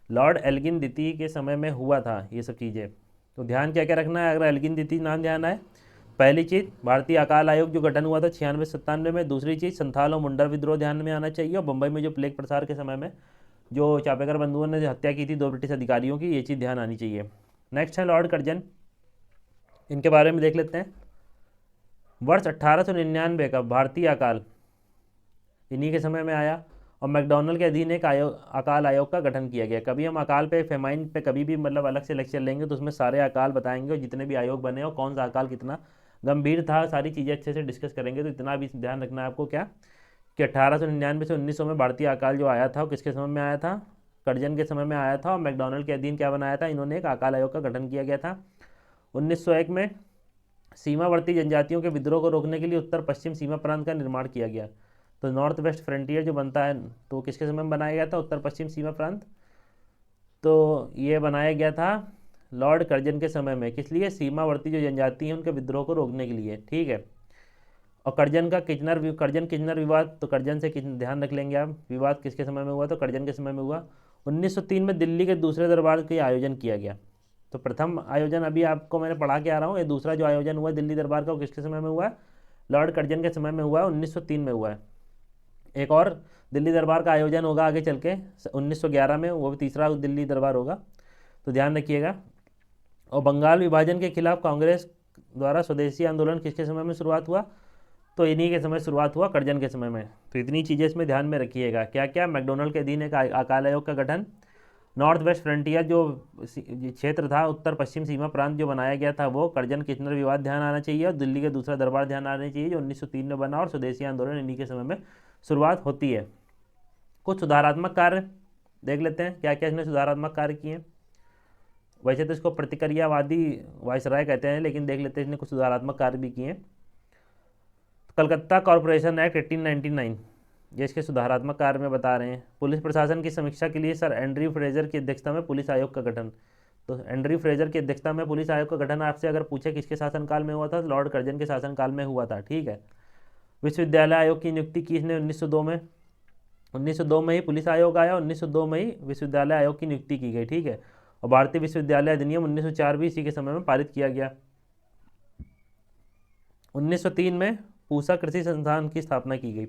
लॉर्ड एल्गिन द्वितीय के समय में हुआ था ये सब चीज़ें। तो ध्यान क्या क्या रखना है, अगर एल्गिन द्वितीय नाम ध्यान आए, पहली चीज़ भारतीय अकाल आयोग जो गठन हुआ था 96 से 97 में, दूसरी चीज़ संथाल और मुंडा विद्रोह ध्यान में आना चाहिए, और बंबई में जो प्लेग प्रसार के समय में जो चापेकर बंधुओं ने हत्या की थी 2 ब्रिटिश अधिकारियों की, ये चीज़ ध्यान आनी चाहिए। नेक्स्ट है लॉर्ड कर्जन, इनके बारे में देख लेते हैं। वर्ष 1899 का भारतीय अकाल इन्हीं के समय में आया, और मैकडॉनल्ड के अधीन एक अकाल आयोग का गठन किया गया। कभी हम अकाल पे, फेमाइन पे कभी भी मतलब अलग से लेक्चर लेंगे तो उसमें सारे अकाल बताएंगे, और जितने भी आयोग बने और कौन सा अकाल कितना गंभीर था, सारी चीज़ें अच्छे से डिस्कस करेंगे। तो इतना भी ध्यान रखना है आपको क्या, कि 1899 से 1900 में भारतीय अकाल जो आया था वो किसके समय में आया था? कर्जन के समय में आया था। और मैकडॉनल्ड के अधीन क्या बनाया था इन्होंने? एक अकाल आयोग का गठन किया गया था। 1901 में सीमावर्ती जनजातियों के विद्रोह को रोकने के लिए उत्तर पश्चिम सीमा प्रांत का निर्माण किया गया। तो नॉर्थ वेस्ट फ्रंटियर जो बनता है तो किसके समय में बनाया गया था? उत्तर पश्चिम सीमा प्रांत। तो ये बनाया गया था लॉर्ड कर्जन के समय में। किस लिए? सीमावर्ती जो जनजाति हैं उनके विद्रोह को रोकने के लिए, ठीक है। और कर्जन किचनर विवाद, तो कर्जन से ध्यान रख लेंगे आप, विवाद किसके समय में हुआ? तो कर्जन के समय में हुआ। 1903 में दिल्ली के दूसरे दरबार का आयोजन किया गया। तो प्रथम आयोजन अभी आपको मैंने पढ़ा के आ रहा हूँ, ये दूसरा जो आयोजन हुआ दिल्ली दरबार का वो किसके समय में हुआ है? लॉर्ड कर्जन के समय में हुआ है, 1903 में हुआ है। एक और दिल्ली दरबार का आयोजन होगा आगे चल के 1911 में, वो भी तीसरा दिल्ली दरबार होगा, तो ध्यान रखिएगा। और बंगाल विभाजन के खिलाफ कांग्रेस द्वारा स्वदेशी आंदोलन किसके समय में शुरुआत हुआ? तो इन्हीं के समय शुरुआत हुआ, कर्जन के समय में। तो इतनी चीज़ें इसमें ध्यान में रखिएगा। क्या क्या? मैकडॉनल्ड के अधीन एक अकाल आयोग का गठन, नॉर्थ वेस्ट फ्रंटियर जो क्षेत्र था, उत्तर पश्चिम सीमा प्रांत जो बनाया गया था वो, कर्जन किचनर विवाद ध्यान आना चाहिए, और दिल्ली के दूसरा दरबार ध्यान आना चाहिए जो 1903 में बना, और स्वदेशी आंदोलन इन्हीं के समय में शुरुआत होती है। कुछ सुधारात्मक कार्य देख लेते हैं, क्या क्या इसने सुधारात्मक कार्य किए हैं। वैसे तो इसको प्रतिक्रियावादी वायसराय कहते हैं, लेकिन देख लेते हैं इसने कुछ सुधारात्मक कार्य भी किए हैं। कलकत्ता कॉरपोरेशन एक्ट 1899, ये इसके सुधारात्मक कार्य में बता रहे हैं। पुलिस प्रशासन की समीक्षा के लिए सर एंड्रयू फ्रेजर की अध्यक्षता में पुलिस आयोग का गठन। तो एंड्रयू फ्रेजर की अध्यक्षता में पुलिस आयोग का गठन आपसे अगर पूछे किसके शासनकाल में हुआ था? लॉर्ड कर्जन के शासनकाल में हुआ था, ठीक है। विश्वविद्यालय आयोग की नियुक्ति की इसने 1902 में। 1902 में ही पुलिस आयोग आया, 1902 में ही विश्वविद्यालय आयोग की नियुक्ति की गई, ठीक है। और भारतीय विश्वविद्यालय अधिनियम 1904 भी इसी के समय में पारित किया गया। 1903 में पूसा कृषि संस्थान की स्थापना की गई।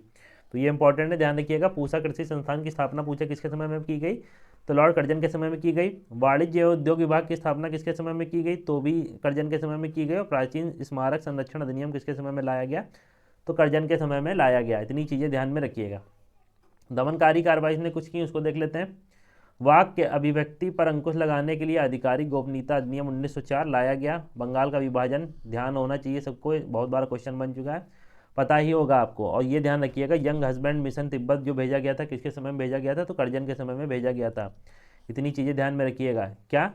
तो ये इंपॉर्टेंट है, ध्यान रखिएगा। पूसा कृषि संस्थान की स्थापना पूछे किसके समय में की गई? तो लॉर्ड कर्जन के समय में की गई। वाणिज्य एवं उद्योग विभाग की स्थापना किसके समय में की गई? तो भी कर्जन के समय में की गई। और प्राचीन स्मारक संरक्षण अधिनियम किसके समय में लाया गया? तो कर्जन के समय में लाया गया। इतनी चीज़ें ध्यान में रखिएगा। दमनकारी कार्रवाई ने कुछ की, उसको देख लेते हैं। वाक के अभिव्यक्ति पर अंकुश लगाने के लिए आधिकारिक गोपनीयता अधिनियम 1904 लाया गया। बंगाल का विभाजन ध्यान होना चाहिए सबको, बहुत बार क्वेश्चन बन चुका है, पता ही होगा आपको। और ये ध्यान रखिएगा, यंग हस्बैंड मिशन तिब्बत जो भेजा गया था किसके समय में भेजा गया था? तो कर्जन के समय में भेजा गया था। इतनी चीज़ें ध्यान में रखिएगा। क्या?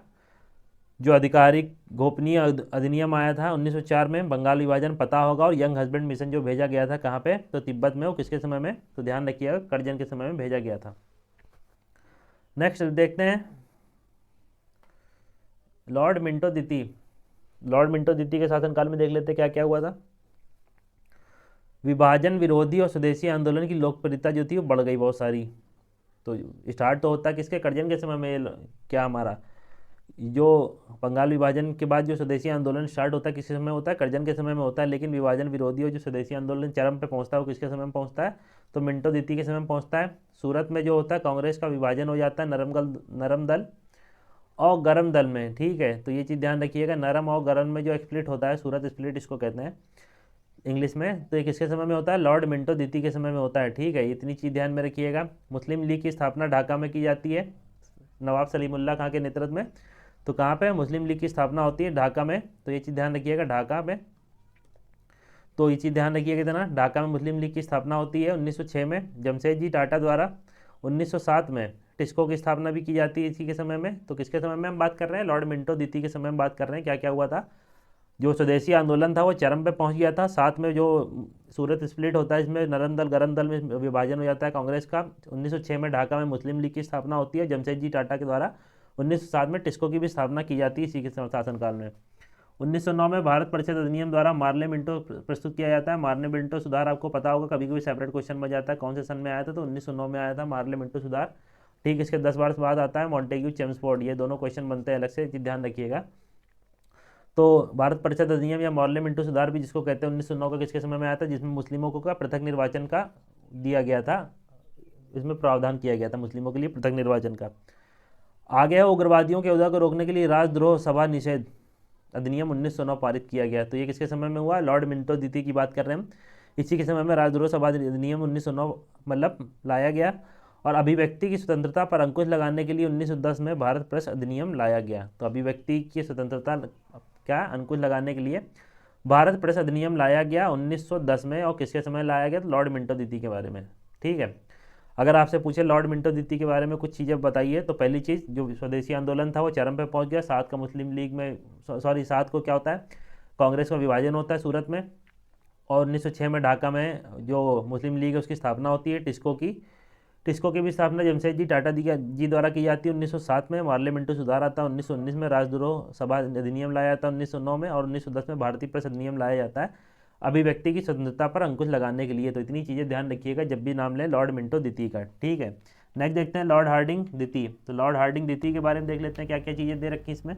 जो आधिकारिक गोपनीय अधिनियम आया था 1904 में, बंगाल विभाजन पता होगा। और यंग हस्बैंड मिशन जो भेजा गया था कहाँ पे? तो तिब्बत में, वो किसके समय में? तो ध्यान रखिएगा, कर्जन के समय में भेजा गया था। नेक्स्ट देखते हैं लॉर्ड मिंटो दिती। लॉर्ड मिंटो दिती के शासनकाल में देख लेते हैं क्या क्या हुआ था। विभाजन विरोधी और स्वदेशी आंदोलन की लोकप्रियता जो थी वो बढ़ गई बहुत सारी। तो स्टार्ट तो होता है किसके? कर्जन के समय में। क्या हमारा जो बंगाल विभाजन के बाद जो स्वदेशी आंदोलन स्टार्ट होता है किसके समय होता है? कर्जन के समय में होता है। लेकिन विभाजन विरोधी और जो स्वदेशी आंदोलन चरम पे पहुंचता है वो किसके समय में पहुंचता है? तो मिंटो दिती के समय में पहुंचता है। सूरत में जो होता है कांग्रेस का विभाजन हो जाता है नरम दल और गरम दल में, ठीक है। तो ये चीज़ ध्यान रखिएगा, नरम और गरम में जो स्प्लिट होता है, सूरत स्प्लिट इसको कहते हैं इंग्लिश में। तो ये किसके समय में होता है? लॉर्ड मिंटो दिती के समय में होता है, ठीक है। इतनी चीज़ ध्यान में रखिएगा। मुस्लिम लीग की स्थापना ढाका में की जाती है नवाब सलीमुल्लाह खां के नेतृत्व में। तो कहाँ पे मुस्लिम लीग की स्थापना होती है? ढाका में। तो ये चीज़ ध्यान रखिएगा, ढाका में। तो ये चीज़ ध्यान रखिएगा कितना, ढाका में मुस्लिम लीग की स्थापना होती है 1906 में जमशेदजी टाटा द्वारा। 1907 में टिस्को की स्थापना भी की जाती है इसी के समय में। तो किसके समय में हम बात कर रहे हैं? लॉर्ड मिंटो दिती के समय में बात कर रहे हैं। क्या क्या हुआ था? जो स्वदेशी आंदोलन था वो चरम पे पहुंच गया था। साथ में जो सूरत स्प्लिट होता है, इसमें नरम दल गरम दल में विभाजन हो जाता है कांग्रेस का। 1906 में ढाका में मुस्लिम लीग की स्थापना होती है जमशेदजी टाटा के द्वारा। 1907 में टिस्को की भी स्थापना की जाती है इसी के शासनकाल में। 1909 में भारत परिषद अधिनियम द्वारा मार्ले मिंटो प्रस्तुत किया जाता है। मार्ले मिंटो सुधार आपको पता होगा, कभी कभी सेपरेट क्वेश्चन बन जाता है कौन से सन में आया था। तो 1909 में आया था मार्ले मिंटो सुधार, ठीक। इसके 10 वर्ष बाद आता है मॉन्टेग्यू चेम्सफोर्ड। ये दोनों क्वेश्चन बनते हैं अलग से, ध्यान रखिएगा। तो भारत परिषद अधिनियम या मार्ले मिंटो सुधार भी जिसको कहते हैं 1909 का किसके समय में आया था? जिसमें मुस्लिमों को का पृथक निर्वाचन का दिया गया था, इसमें प्रावधान किया गया था मुस्लिमों के लिए पृथक निर्वाचन का। आगे है उग्रवादियों के उदय को रोकने के लिए राजद्रोह सभा निषेध अधिनियम 1909 पारित किया गया। तो ये किसके समय में हुआ? लॉर्ड मिंटो दिती की बात कर रहे हैं हम। इसी के समय में राजद्रोह सभा अधिनियम 1909 मतलब लाया गया। और अभिव्यक्ति की स्वतंत्रता पर अंकुश लगाने के लिए 1910 में भारत प्रेस अधिनियम लाया गया। तो अभिव्यक्ति की स्वतंत्रता क्या अंकुश लगाने के लिए भारत प्रेस अधिनियम लाया गया 1910 में। और किसके समय लाया गया? तो लॉर्ड मिंटो दिती के बारे में। ठीक है। अगर आपसे पूछे लॉर्ड मिंटो द्वितीय के बारे में कुछ चीज़ें बताइए, तो पहली चीज़, जो स्वदेशी आंदोलन था वो चरम पे पहुंच गया। 7 का मुस्लिम लीग में, सॉरी 7 को क्या होता है, कांग्रेस का विभाजन होता है सूरत में, और 1906 में ढाका में जो मुस्लिम लीग है उसकी स्थापना होती है, टिस्को की भी स्थापना जमशेद जी टाटा जी द्वारा की जाती है 1907 में। पार्लियामेंट्री सुधार आता है 1919 में, राजद्रोह सभा अधिनियम लाया जाता है 1909 में, और 1910 में भारतीय प्रेस अधिनियम लाया जाता है अभिव्यक्ति की स्वतंत्रता पर अंकुश लगाने के लिए। तो इतनी चीज़ें ध्यान रखिएगा जब भी नाम लें लॉर्ड मिंटो द्वितीय का, ठीक है। नेक्स्ट देखते हैं लॉर्ड हार्डिंग द्वितीय। तो लॉर्ड हार्डिंग द्वितीय के बारे में देख लेते हैं क्या क्या चीज़ें दे रखी इसमें।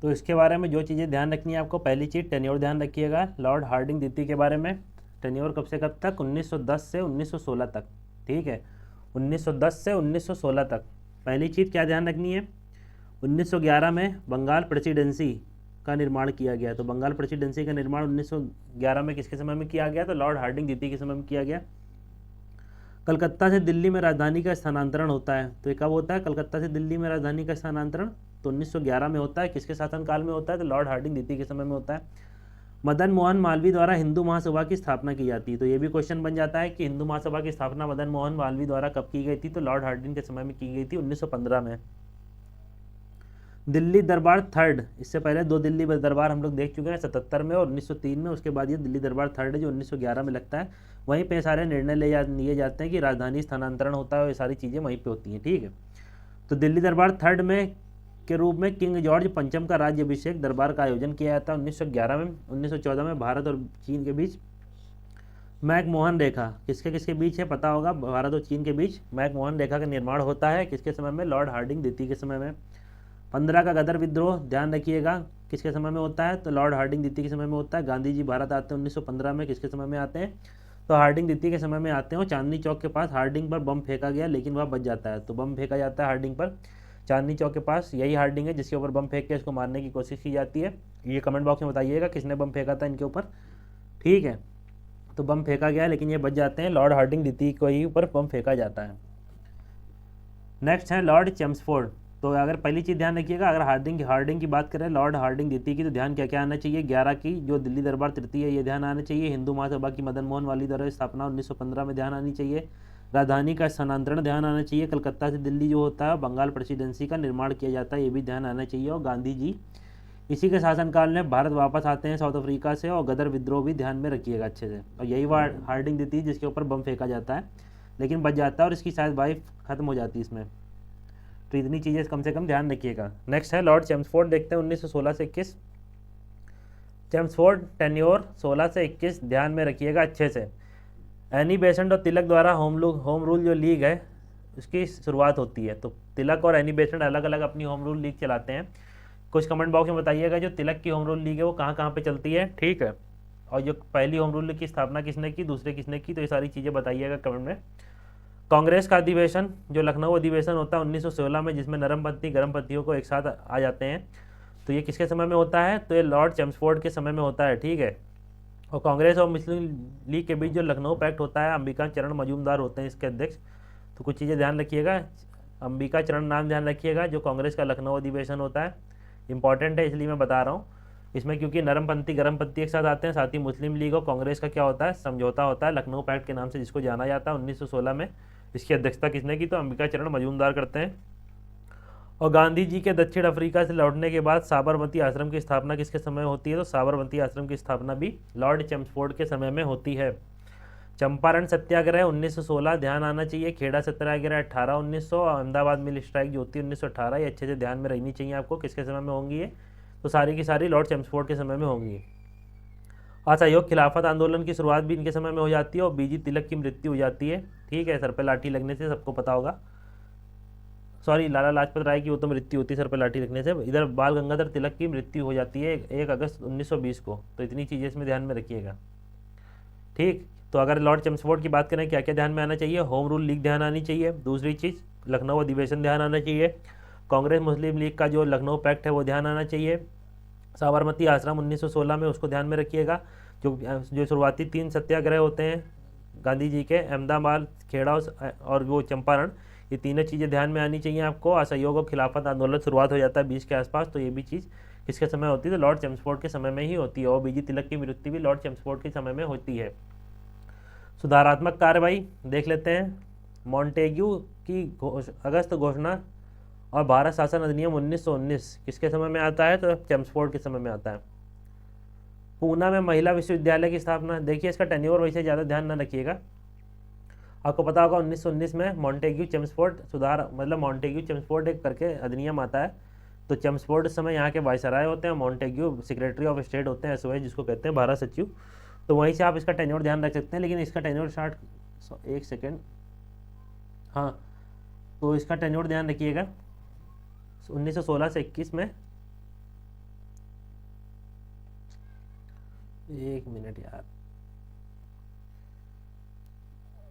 तो इसके बारे में जो चीज़ें ध्यान रखनी है आपको, पहली चीज़ टेन्योर ध्यान रखिएगा लॉर्ड हार्डिंग द्वितीय के बारे में। टेन्योर कब से कब तक, 1910 से 1916 तक, ठीक है, 1910 से 1916 तक। पहली चीज़ क्या ध्यान रखनी है, 1911 में बंगाल प्रेसिडेंसी का निर्माण किया गया। तो बंगाल प्रेसिडेंसी का निर्माण 1911 में किसके समय में किया गया, तो लॉर्ड हार्डिंग द्वितीय के समय में किया गया। कलकत्ता से दिल्ली में राजधानी का स्थानांतरण होता है। तो ये कब होता है, कलकत्ता से दिल्ली में राजधानी का स्थानांतरण, तो 1911 में होता है। किसके शासनकाल में होता है, तो लॉर्ड हार्डिंग द्वितीय के समय में होता है। मदन मोहन मालवीय द्वारा हिंदू महासभा की स्थापना की जाती है। तो ये भी क्वेश्चन बन जाता है कि हिंदू महासभा की स्थापना मदन मोहन मालवीय द्वारा कब की गई थी, तो लॉर्ड हार्डिंग के समय में की गई थी 1915 में। दिल्ली दरबार थर्ड, इससे पहले 2 दिल्ली दरबार हम लोग देख चुके हैं, 77 में और 1903 में। उसके बाद ये दिल्ली दरबार थर्ड है जो 1911 में लगता है। वहीं पे सारे निर्णय लिए जाते हैं कि राजधानी स्थानांतरण होता है और ये सारी चीज़ें वहीं पे होती हैं, ठीक है। तो दिल्ली दरबार थर्ड में के रूप में किंग जॉर्ज पंचम का राज्यभिषेक दरबार का आयोजन किया जाता है 1911 में। 1914 में भारत और चीन के बीच मैकमोहन रेखा, किसके किसके बीच है पता होगा, भारत और चीन के बीच मैकमोहन रेखा का निर्माण होता है किसके समय में, लॉर्ड हार्डिंग द्वितीय के समय में। 15 का गदर विद्रोह ध्यान रखिएगा किसके समय में होता है, तो लॉर्ड हार्डिंग द्वितीय के समय में होता है। गांधी जी भारत आते हैं 1915 में, किसके समय में आते हैं, तो हार्डिंग द्वितीय के समय में आते हैं। और चांदनी चौक के पास हार्डिंग पर बम फेंका गया लेकिन वह बच जाता है। तो बम फेंका जाता है हार्डिंग पर, चांदनी चौक के पास यही हार्डिंग है जिसके ऊपर बम फेंक के इसको मारने की कोशिश की जाती है। ये कमेंट बॉक्स में बताइएगा किसने बम फेंका था इनके ऊपर, ठीक है। तो बम फेंका गया लेकिन ये बच जाते हैं, लॉर्ड हार्डिंग द्वितीय को ही ऊपर बम फेंका जाता है। नेक्स्ट है लॉर्ड चेम्सफोर्ड। तो अगर पहली चीज़ ध्यान रखिएगा, अगर हार्डिंग की बात करें लॉर्ड हार्डिंग द्वितीय की, तो ध्यान क्या क्या आना चाहिए, 11 की जो दिल्ली दरबार तृतीय है ये ध्यान आना चाहिए। हिंदू महासभा की मदन मोहन मालवीय द्वारा स्थापना 1915 में ध्यान आनी चाहिए। राजधानी का स्थानांतरण ध्यान आना चाहिए। कलकत्ता से दिल्ली जो होता है बंगाल प्रेसिडेंसी का निर्माण किया जाता है, ये भी ध्यान आना चाहिए। और गांधी जी इसी के शासनकाल में भारत वापस आते हैं साउथ अफ्रीका से, और गदर विद्रोह भी ध्यान में रखिएगा अच्छे से। और यही हार्डिंग द्वितीय जिसके ऊपर बम फेंका जाता है लेकिन बच जाता है और इसकी शायद वाइफ खत्म हो जाती है इसमें। तो इतनी चीज़ें कम से कम ध्यान रखिएगा। नेक्स्ट है लॉर्ड चेम्सफोर्ड, देखते हैं 1916 से 21। चेम्सफोर्ड टेन्योर 16 से 21 ध्यान में रखिएगा अच्छे से। एनी बेसेंट और तिलक द्वारा होम रूल जो लीग है उसकी शुरुआत होती है। तो तिलक और एनी बेसेंट अलग अलग अपनी होम रूल लीग चलाते हैं। कुछ कमेंट बॉक्स में बताइएगा जो तिलक की होम रूल लीग है वो कहाँ कहाँ पे चलती है, ठीक है। और जो पहली होम रूल लीग की स्थापना किसने की, दूसरे किसने की, तो ये सारी चीज़ें बताइएगा कमेंट में। कांग्रेस का अधिवेशन जो लखनऊ अधिवेशन होता है 1916 में, जिसमें नरमपंथी गर्मपंथियों को एक साथ आ जाते हैं, तो ये किसके समय में होता है, तो ये लॉर्ड चेम्सफोर्ड के समय में होता है, ठीक है। और कांग्रेस और मुस्लिम लीग के बीच जो लखनऊ पैक्ट होता है, अंबिका चरण मजूमदार होते हैं इसके अध्यक्ष। तो कुछ चीज़ें ध्यान रखिएगा, अंबिका चरण नाम ध्यान रखिएगा। जो कांग्रेस का लखनऊ अधिवेशन होता है इंपॉर्टेंट है इसलिए मैं बता रहा हूँ इसमें, क्योंकि नरमपंथी गर्मपंथी एक साथ आते हैं। साथ ही मुस्लिम लीग और कांग्रेस का क्या होता है, समझौता होता है लखनऊ पैक्ट के नाम से जिसको जाना जाता है 1916 में। इसकी अध्यक्षता किसने की, तो अंबिका चरण मजूमदार करते हैं। और गांधी जी के दक्षिण अफ्रीका से लौटने के बाद साबरमती आश्रम की स्थापना किसके समय होती है, तो साबरमती आश्रम की स्थापना भी लॉर्ड चेम्सफोर्ड के समय में होती है। चंपारण सत्याग्रह 1916 ध्यान आना चाहिए। खेड़ा सत्याग्रह 1900। अहमदाबाद मिल स्ट्राइक जो होती है 1918, ये अच्छे से ध्यान में रहनी चाहिए आपको किसके समय में होंगी ये, तो सारी की सारी लॉर्ड चेम्सफोर्ड के समय में होंगी। असहयोग खिलाफत आंदोलन की शुरुआत भी इनके समय में हो जाती है और बीजी तिलक की मृत्यु हो जाती है, ठीक है, सर पे लाठी लगने से, सबको पता होगा। सॉरी, लाला लाजपत राय की वो तो मृत्यु होती है सर पे लाठी लगने से। इधर बाल गंगाधर तिलक की मृत्यु हो जाती है 1 अगस्त 1920 को। तो इतनी चीज़ें इसमें ध्यान में रखिएगा, ठीक। तो अगर लॉर्ड चेम्सफोर्ड की बात करें क्या क्या ध्यान में आना चाहिए, होम रूल लीग ध्यान आनी चाहिए। दूसरी चीज़ लखनऊ अधिवेशन ध्यान आना चाहिए। कांग्रेस मुस्लिम लीग का जो लखनऊ पैक्ट है वो ध्यान आना चाहिए। साबरमती आश्रम 1916 में उसको ध्यान में रखिएगा। जो शुरुआती 3 सत्याग्रह होते हैं गांधी जी के, अहमदाबाद, खेड़ा और वो चंपारण, ये तीनों चीज़ें ध्यान में आनी चाहिए आपको। असहयोग और खिलाफत आंदोलन शुरुआत हो जाता है 20 के आसपास, तो ये भी चीज़ किसके समय होती है? तो लॉर्ड चेम्सफोर्ड के समय में ही होती है। और बीजी तिलक की मृत्यु भी लॉर्ड चेम्सफोर्ड के समय में होती है। सुधारात्मक कार्रवाई देख लेते हैं। मॉन्टेग्यू की अगस्त घोषणा और भारत शासन अधिनियम 1919 किसके समय में आता है? तो चेम्सफोर्ड के समय में आता है। पूना में महिला विश्वविद्यालय की स्थापना, देखिए इसका टेन्योर वैसे ज़्यादा ध्यान न रखिएगा, आपको पता होगा 1919 में मॉन्टेग्यू चेम्सफोर्ड सुधार, मतलब मॉन्टेग्यू चेम्सफोर्ड एक करके अधिनियम आता है। तो चेम्सफोर्ड इस समय यहाँ के वायसराय होते हैं, मॉन्टेग्यू सेक्रेटरी ऑफ स्टेट होते हैं, एसओएस जिसको कहते हैं, भारत सचिव। तो वहीं से आप इसका टेन्योर ध्यान रख सकते हैं। लेकिन इसका टेन्योर स्टार्ट, एक सेकेंड, हाँ, तो इसका टेन्योर ध्यान रखिएगा 1916 से 21 में, एक मिनट यार,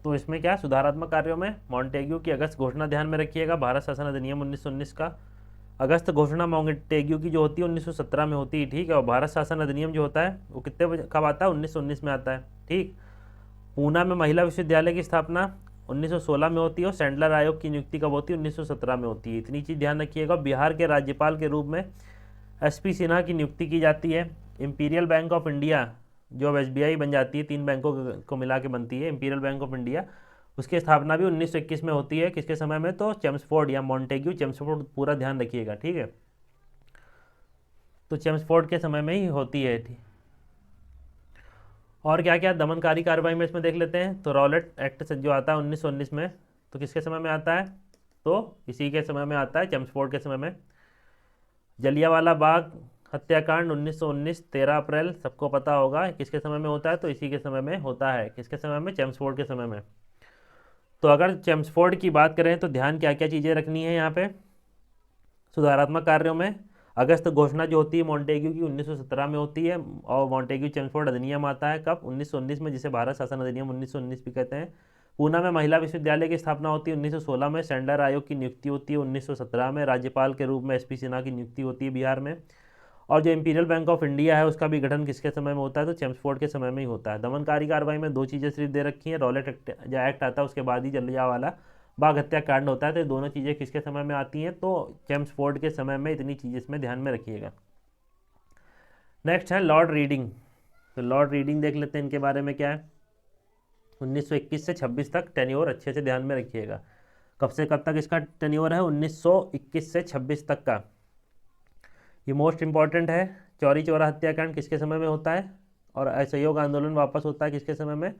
तो इसमें क्या सुधारात्मक कार्यों में मॉन्टेग्यू की अगस्त घोषणा ध्यान में रखिएगा, भारत शासन अधिनियम 1919 का। अगस्त घोषणा मॉन्टेग्यू की जो होती है 1917 में होती है, ठीक है। और भारत शासन अधिनियम जो होता है वो कितने कब आता है? 1919 में आता है, ठीक। पूना में महिला विश्वविद्यालय की स्थापना 1916 में होती है और सैंडलर आयोग की नियुक्ति कब होती है? 1917 में होती है। इतनी चीज़ ध्यान रखिएगा। बिहार के राज्यपाल के रूप में एसपी सिन्हा की नियुक्ति की जाती है। इंपीरियल बैंक ऑफ इंडिया जो अब एसबीआई बन जाती है, 3 बैंकों को मिला के बनती है इंपीरियल बैंक ऑफ इंडिया, उसकी स्थापना भी 1921 में होती है। किसके समय में? तो चेम्सफोर्ड या मॉन्टेग्यू चेम्सफोर्ड, पूरा ध्यान रखिएगा, ठीक है। तो चेम्सफोर्ड के समय में ही होती है, ठीक। और क्या क्या दमनकारी कार्रवाई में इसमें देख लेते हैं। तो रॉलेट एक्ट जो आता है 1919 में, तो किसके समय में आता है? तो इसी के समय में आता है, चेम्सफोर्ड के समय में। जलियांवाला बाग हत्याकांड 1919 13 अप्रैल, सबको पता होगा किसके समय में होता है? तो इसी के समय में होता है। किसके समय में? चेम्सफोर्ड के समय में। तो अगर चेम्सफोर्ड की बात करें तो ध्यान क्या क्या चीज़ें रखनी है यहाँ पे सुधारात्मक कार्यों में। अगस्त घोषणा जो होती है मॉन्टेग्यू की 1917 में होती है। और मॉन्टेग्यू चेम्सफोर्ड अधिनियम आता है कब? 1919 में, जिसे भारत शासन अधिनियम 1919 भी कहते हैं। पूना में महिला विश्वविद्यालय की स्थापना होती है 1916 में। सैंडलर आयोग की नियुक्ति होती है 1917 में। राज्यपाल के रूप में एसपी सिन्हा की नियुक्ति होती है बिहार में। और जो इंपीरियल बैंक ऑफ इंडिया है उसका भी गठन किसके समय में होता है? तो चेम्सफोर्ड के समय में ही होता है। दमनकारी कार्रवाई में 2 चीज़ें सिर्फ दे रखी हैं। रॉलेट एक्ट आता है, उसके बाद ही जलियांवाला बाग हत्याकांड होता है। तो दोनों चीज़ें किसके समय में आती हैं? तो चेम्सफोर्ड के समय में। इतनी चीज़ें इसमें ध्यान में रखिएगा। नेक्स्ट है लॉर्ड रीडिंग। तो लॉर्ड रीडिंग देख लेते हैं इनके बारे में क्या है। 1921 से 26 तक टेन्योर अच्छे से ध्यान में रखिएगा। कब से कब तक इसका टेन्योर है? 1921 से 26 तक का। ये मोस्ट इंपॉर्टेंट है। चौरी चौरा हत्याकांड किसके समय में होता है? और असहयोग आंदोलन वापस होता है किसके समय में?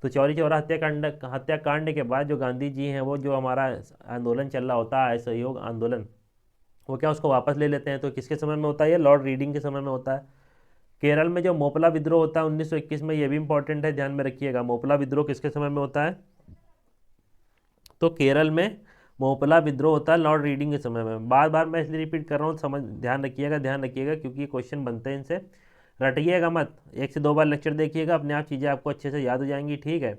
तो चौरी चौरा हत्याकांड के बाद जो गांधी जी हैं, वो जो हमारा आंदोलन चल रहा होता है असहयोग आंदोलन, वो क्या उसको वापस ले लेते हैं। तो किसके समय में होता है? ये लॉर्ड रीडिंग के समय में होता है। केरल में जो मोपला विद्रोह होता है 1921 में, ये भी इंपॉर्टेंट है, ध्यान में रखिएगा। मोपला विद्रोह किसके समय में होता है? तो केरल में मोपला विद्रोह होता है लॉर्ड रीडिंग के समय में। बार बार मैं इसलिए रिपीट कर रहा हूँ, समझ ध्यान रखिएगा क्योंकि ये क्वेश्चन बनते हैं इनसे। रटिएगा मत, 1 से 2 बार लेक्चर देखिएगा, अपने आप चीज़ें आपको अच्छे से याद हो जाएंगी, ठीक है।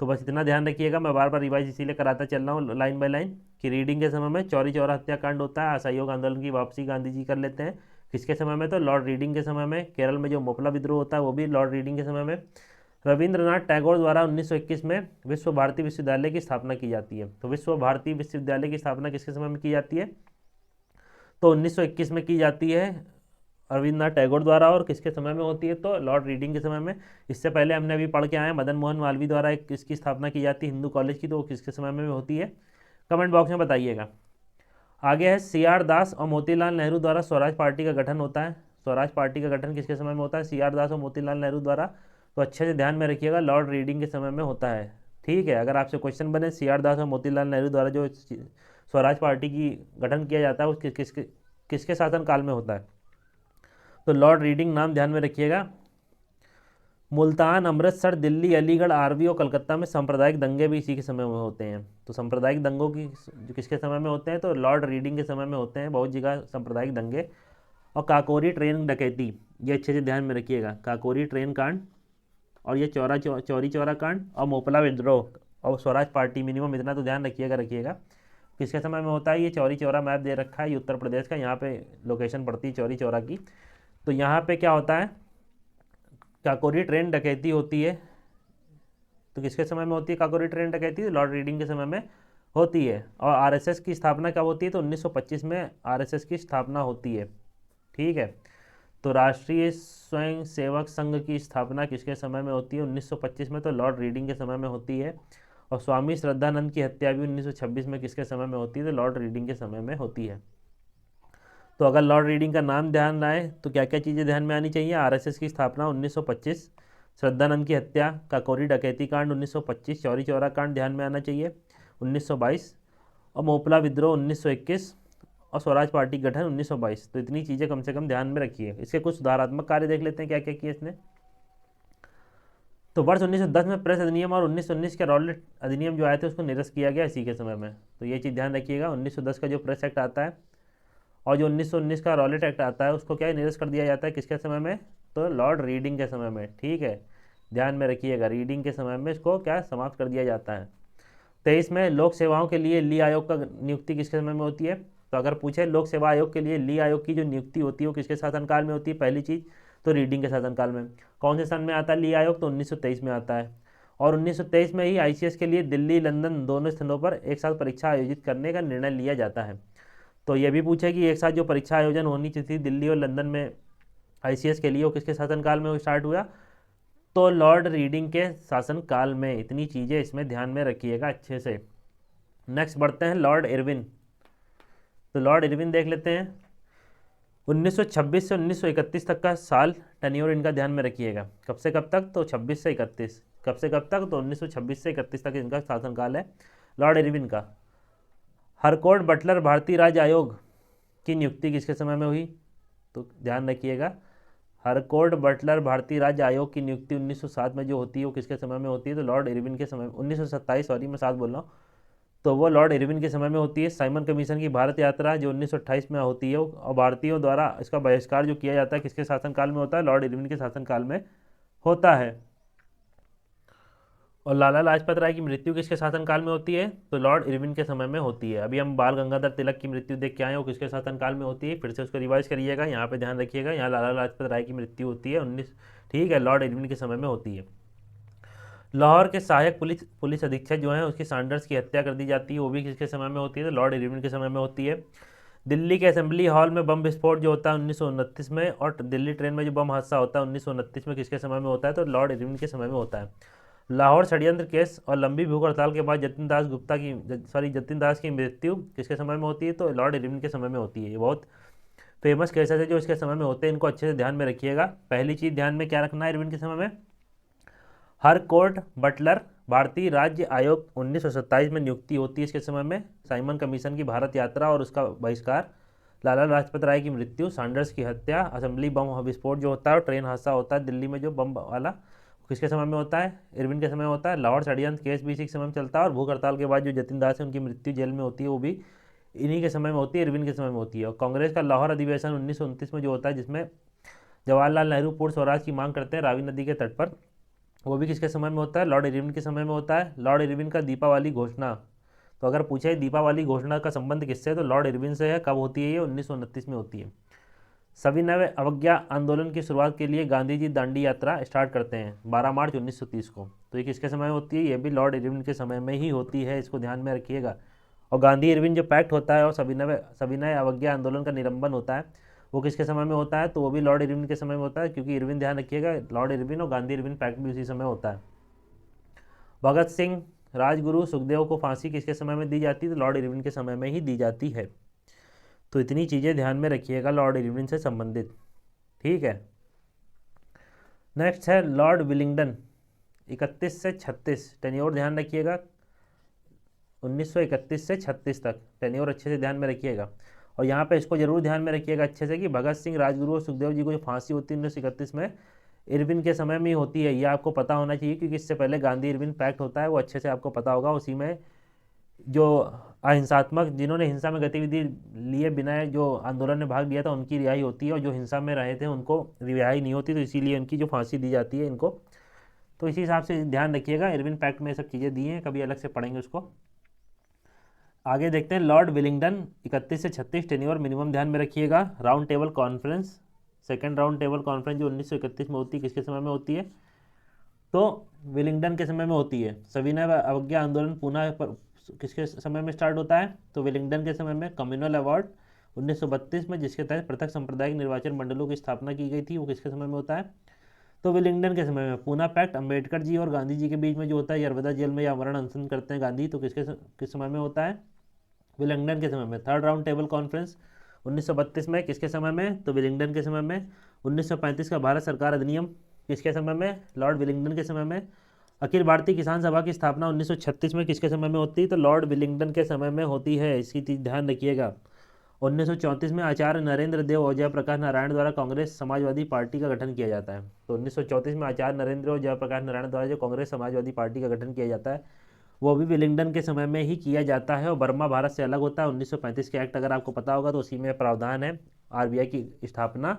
तो बस इतना ध्यान रखिएगा। मैं बार बार रिवाइज इसीलिए कराता चल रहा हूँ लाइन बाय लाइन कि रीडिंग के समय में चौरी चौरा हत्याकांड होता है, असहयोग आंदोलन की वापसी गांधी जी कर लेते हैं किसके समय में? तो लॉर्ड रीडिंग के समय में। केरल में जो मोपला विद्रोह होता है वो भी लॉर्ड रीडिंग के समय में। रविंद्रनाथ टैगोर द्वारा 1921 में विश्व भारती विश्वविद्यालय की स्थापना की जाती है। तो विश्व भारती विश्वविद्यालय की स्थापना किसके समय में की जाती है? तो 1921 में की जाती है रविंद्रनाथ टैगोर द्वारा। और किसके समय में होती है? तो लॉर्ड रीडिंग के समय में। इससे पहले हमने अभी पढ़ के आए मदन मोहन मालवीय द्वारा एक किसकी स्थापना की जाती है? हिंदू कॉलेज की। तो वो किसके समय में होती है? कमेंट बॉक्स में बताइएगा। आगे है CR दास और मोतीलाल नेहरू द्वारा स्वराज पार्टी का गठन होता है। स्वराज पार्टी का गठन किसके समय में होता है? CR दास और मोतीलाल नेहरू द्वारा। तो अच्छे से ध्यान में रखिएगा, लॉर्ड रीडिंग के समय में होता है, ठीक है। अगर आपसे क्वेश्चन बने CR दास और मोतीलाल नेहरू द्वारा जो स्वराज पार्टी की गठन किया जाता है उसके किसके शासन काल में होता है? तो लॉर्ड रीडिंग नाम ध्यान में रखिएगा। मुल्तान, अमृतसर, दिल्ली, अलीगढ़, आरवी और कलकत्ता में सांप्रदायिक दंगे भी इसी के समय में होते हैं। तो सांप्रदायिक दंगों की जो किसके समय में होते हैं? तो लॉर्ड रीडिंग के समय में होते हैं बहुत जगह सांप्रदायिक दंगे। और काकोरी ट्रेन डकैती, ये अच्छे से ध्यान में रखिएगा। काकोरी ट्रेन कांड और ये चौरी चौरा कांड और मोपला विद्रोह और स्वराज पार्टी, मिनिमम इतना तो ध्यान रखिएगा किसके समय में होता है। ये चौरी चौरा मैप दे रखा है, ये उत्तर प्रदेश का, यहाँ पे लोकेशन पड़ती है चौरी चौरा की। तो यहाँ पे क्या होता है? काकोरी ट्रेन डकैती होती है। तो किसके समय में होती है काकोरी ट्रेन डकैती? लॉर्ड रीडिंग के समय में होती है। और आरएसएस की स्थापना कब होती है? तो 1925 में आरएसएस की स्थापना होती है। ठीक है। तो राष्ट्रीय स्वयं सेवक संघ की स्थापना किसके समय में होती है? 1925 में, तो लॉर्ड रीडिंग के समय में होती है। और स्वामी श्रद्धानंद की हत्या भी 1926 में किसके समय में होती है? तो लॉर्ड रीडिंग के समय में होती है। तो अगर लॉर्ड रीडिंग का नाम ध्यान आए तो क्या क्या चीज़ें ध्यान में आनी चाहिए? आरएसएस की स्थापना 1925, श्रद्धानंद की हत्या, काकोरी डकैती कांड 1925, चौरी चौरा कांड ध्यान में आना चाहिए 1922, और मोपला विद्रोह 1921, और स्वराज पार्टी गठन 1922। तो इतनी चीज़ें कम से कम ध्यान में रखिए। इसके कुछ सुधारात्मक कार्य देख लेते हैं क्या क्या किए इसने। तो वर्ष 1910 में प्रेस अधिनियम और 1919 के रॉलेट अधिनियम जो आए थे उसको निरस्त किया गया इसी के समय में। तो ये चीज़ ध्यान रखिएगा। 1910 का जो प्रेस एक्ट आता है और जो 1919 का रॉलेट एक्ट आता है उसको क्या निरस्त कर दिया जाता है किसके समय में? तो लॉर्ड रीडिंग के समय में। ठीक है, ध्यान में रखिएगा, रीडिंग के समय में इसको क्या समाप्त कर दिया जाता है। 23 में लोक सेवाओं के लिए ली आयोग का नियुक्ति किसके समय में होती है? तो अगर पूछे लोक सेवा आयोग के लिए ली आयोग की जो नियुक्ति होती है वो किसके शासनकाल में होती है? पहली चीज़ तो रीडिंग के शासनकाल में। कौन से सन में आता है ली आयोग? तो 1923 में आता है। और 1923 में ही आईसीएस के लिए दिल्ली लंदन दोनों स्थानों पर एक साथ परीक्षा आयोजित करने का निर्णय लिया जाता है। तो ये भी पूछे कि एक साथ जो परीक्षा आयोजन होनी चाहिए थी दिल्ली और लंदन में आईसीएस के लिए वो किसके शासनकाल में स्टार्ट हुआ? तो लॉर्ड रीडिंग के शासनकाल में। इतनी चीज़ें इसमें ध्यान में रखिएगा अच्छे से। नेक्स्ट बढ़ते हैं लॉर्ड इरविन। तो लॉर्ड इरविन देख लेते हैं। 1926 से 1931 तक का साल टेन्योर इनका ध्यान में रखिएगा। कब से कब तक? तो 26 से 31। कब से कब तक? तो 1926 से 31 तक इनका शासनकाल है लॉर्ड इरविन का। हरकोर्ट बटलर भारतीय राज्य आयोग की नियुक्ति किसके समय में हुई? तो ध्यान रखिएगा, हरकोर्ट बटलर भारतीय राज्य आयोग की नियुक्ति 1907 में जो होती है वो किसके समय में होती है? तो लॉर्ड इरविन के समय में। 1927, सॉरी मैं 7 बोल रहा हूँ। तो वो लॉर्ड इरविन के समय में होती है। साइमन कमीशन की भारत यात्रा जो 1928 में होती है और भारतीयों द्वारा इसका बहिष्कार जो किया जाता है किसके शासनकाल में होता है? लॉर्ड इरविन के शासनकाल में होता है। और लाला लाजपत राय की मृत्यु किसके शासनकाल में होती है? तो लॉर्ड इरविन के समय में होती है। अभी हम बाल गंगाधर तिलक की मृत्यु देख के आए हो, किसके शासनकाल में होती है? फिर से उसको रिवाइज करिएगा, यहाँ पे ध्यान रखिएगा। यहाँ लाला लाजपत राय की मृत्यु होती है 19, ठीक है, लॉर्ड इरविन के समय में होती है। लाहौर के सहायक पुलिस अधीक्षक जो हैं उसकी सैंडर्स की हत्या कर दी जाती है, वो भी किसके समय में होती है? तो लॉर्ड इरविन के समय में होती है। दिल्ली के असेंबली हॉल में बम विस्फोट जो होता है 1929 में, और दिल्ली ट्रेन में जो बम हादसा होता है 1929 में किसके समय में होता है? तो लॉर्ड इरविन के समय में होता है। लाहौर षड्यंत्र केस और लंबी भूख हड़ताल के बाद जतिन दास की मृत्यु किसके समय में होती है? तो लॉर्ड इरविन के समय में होती है। ये बहुत फेमस केसेस है जो इसके समय में होते हैं, इनको अच्छे से ध्यान में रखिएगा। पहली चीज़ ध्यान में क्या रखना है इरविन के समय में? हर कोर्ट बटलर भारतीय राज्य आयोग 1927 में नियुक्ति होती है इसके समय में। साइमन कमीशन की भारत यात्रा और उसका बहिष्कार, लाला लाजपत राय की मृत्यु, सैंडर्स की हत्या, असेंबली बम विस्फोट जो होता है और ट्रेन हादसा होता है दिल्ली में जो बम वाला, किसके समय में होता है? इरविन के समय में होता है। लाहौर षड्यंत्र केस भी इसी के समय में चलता है, और भूख हड़ताल के बाद जो जतिन दास है उनकी मृत्यु जेल में होती है वो भी इन्हीं के समय में होती है, इरविन के समय में होती है। और कांग्रेस का लाहौर अधिवेशन 1929 में जो होता है जिसमें जवाहरलाल नेहरू पूर्ण स्वराज की मांग करते हैं रावी नदी के तट पर, वो भी किसके समय में होता है? लॉर्ड इरविन के समय में होता है। लॉर्ड इरविन का दीपावली घोषणा, तो अगर पूछे दीपावली घोषणा का संबंध किससे है तो लॉर्ड इरविन से है। कब होती है ये? 1929 में होती है। सविनय अवज्ञा आंदोलन की शुरुआत के लिए गांधी जी दांडी यात्रा स्टार्ट करते हैं 12 मार्च 1930 को, तो ये किसके समय में होती है? ये भी लॉर्ड इरविन के समय में ही होती है, इसको ध्यान में रखिएगा। और गांधी इरविन जो पैक्ट होता है और सविनय अवज्ञा आंदोलन का निलंबन होता है वो किसके समय में होता है? तो वो भी लॉर्ड इरविन के समय में होता है, क्योंकि इरविन, ध्यान रखिएगा, लॉर्ड इरविन और गांधी इरविन पैक्ट भी उसी समय होता है। भगत सिंह, राजगुरु, सुखदेव को फांसी किसके समय में दी जाती है? तो लॉर्ड इरविन के समय में ही दी जाती है। तो इतनी चीज़ें ध्यान में रखिएगा लॉर्ड इरविन से संबंधित, ठीक है। नेक्स्ट है लॉर्ड विलिंगडन, 31 से 36, टेन्योर ध्यान रखिएगा, 1931 से 36 तक टेन्योर अच्छे से ध्यान में रखिएगा। और यहाँ पे इसको जरूर ध्यान में रखिएगा अच्छे से कि भगत सिंह, राजगुरु और सुखदेव जी को जो फांसी होती है 1931 में इरविन के समय में ही होती है। ये आपको पता होना चाहिए, क्योंकि इससे पहले गांधी इरविन पैक्ट होता है, वो अच्छे से आपको पता होगा। उसी में जो अहिंसात्मक, जिन्होंने हिंसा में गतिविधि लिए बिना जो आंदोलन में भाग लिया था उनकी रिहाई होती है, और जो हिंसा में रहे थे उनको रिहाई नहीं होती, तो इसीलिए इनकी जो फांसी दी जाती है इनको। तो इसी हिसाब से ध्यान रखिएगा, इरविन पैक्ट में ये सब चीज़ें दी हैं, कभी अलग से पढ़ेंगे उसको। आगे देखते हैं लॉर्ड विलिंगडन, 31 से 36, टेन्योर मिनिमम ध्यान में रखिएगा। Round table conference, second round table conference जो 1931 में होती है किसके समय में होती है? तो विलिंगडन के समय में होती है। सविनय अवज्ञा आंदोलन पुनः पर किसके समय में स्टार्ट होता है? तो विलिंगडन के समय में। कम्युनल अवार्ड 1932 में, जिसके तहत पृथक सांप्रदायिक निर्वाचन मंडलों की स्थापना की गई थी, वो किसके समय में होता है? तो विलिंगडन के समय में। पूना पैक्ट अंबेडकर जी और गांधी जी के बीच में जो होता है, यरवदा जेल में या आमरण अनशन करते हैं गांधी, तो किस समय में होता है? विलिंगडन के समय में। थर्ड राउंड टेबल कॉन्फ्रेंस 1932 में, किसके समय में? तो विलिंगडन के समय में। 1935 का भारत सरकार अधिनियम किसके समय में? लॉर्ड विलिंगडन के समय में। अखिल भारतीय किसान सभा की स्थापना 1936 में किसके समय में होती है? तो लॉर्ड विलिंगडन के समय में होती है, इसकी चीज ध्यान रखिएगा। 1934 में आचार्य नरेंद्र देव और जयप्रकाश नारायण द्वारा कांग्रेस समाजवादी पार्टी का गठन किया जाता है। तो 1934 में आचार्य नरेंद्र और जयप्रकाश नारायण द्वारा जो कांग्रेस समाजवादी पार्टी का गठन किया जाता है, वो भी विलिंगडन के समय में ही किया जाता है। और बर्मा भारत से अलग होता है। 1935 के एक्ट अगर आपको पता होगा तो उसी में प्रावधान है आरबीआई की स्थापना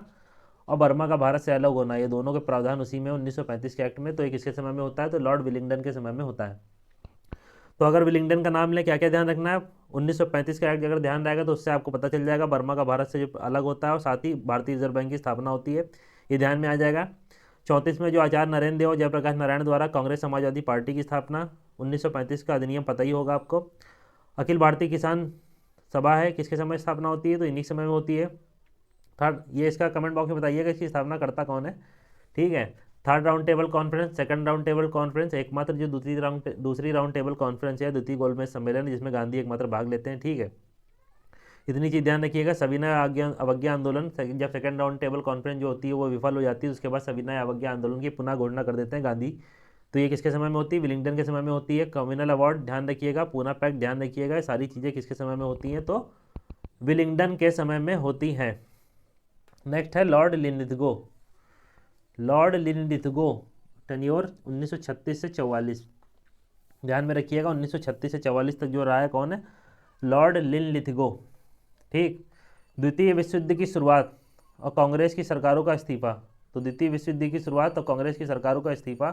और बर्मा का भारत से अलग होना, ये दोनों के प्रावधान उसी में 1935 के एक्ट में। तो ये किसके समय में होता है? तो लॉर्ड विलिंगडन के समय में होता है। तो अगर विलिंगडन का नाम ले, क्या क्या ध्यान रखना है? 1935 का एक्ट अगर ध्यान रहेगा तो उससे आपको पता चल जाएगा बर्मा का भारत से जो अलग होता है, और साथ ही भारतीय रिजर्व बैंक की स्थापना होती है, ये ध्यान में आ जाएगा। 34 में जो आचार्य नरेंद्र देव और जयप्रकाश नारायण द्वारा कांग्रेस समाजवादी पार्टी की स्थापना, 1935 का अधिनियम पता ही होगा आपको। अखिल भारतीय किसान सभा है, किसके समय स्थापना होती है? तो इन्हीं समय में होती है। थर्ड, ये इसका कमेंट बॉक्स में बताइएगा इसकी स्थापना करता कौन है, ठीक है। Third round table conference, second round table conference, एकमात्र जो दूसरी राउंड टेबल कॉन्फ्रेंस है, द्वितीय गोलमेज सम्मेलन, जिसमें गांधी एकमात्र भाग लेते हैं, ठीक है। इतनी चीज़ ध्यान रखिएगा। सविनय अवज्ञा आंदोलन, जब सेकंड राउंड टेबल कॉन्फ्रेंस जो होती है वो विफल हो जाती है, उसके बाद सविनय अवज्ञा आंदोलन की पुनः घोषणा कर देते हैं गांधी। तो ये किसके समय में होती है? विलिंगडन के समय में होती है। कम्युनल अवार्ड ध्यान रखिएगा, पूना पैक्ट ध्यान रखिएगा, ये सारी चीज़ें किसके समय में होती हैं? तो विलिंगडन के समय में होती हैं। नेक्स्ट है Lord Linlithgow. Lord Linlithgow tenure 1936 से 44, ध्यान में रखिएगा। 1936 से 44 तक जो रहा है कौन है? लॉर्ड लिनलिथगो, ठीक। द्वितीय विश्व युद्ध की शुरुआत और कांग्रेस की सरकारों का इस्तीफा। तो द्वितीय विश्व युद्ध की शुरुआत और कांग्रेस की सरकारों का इस्तीफा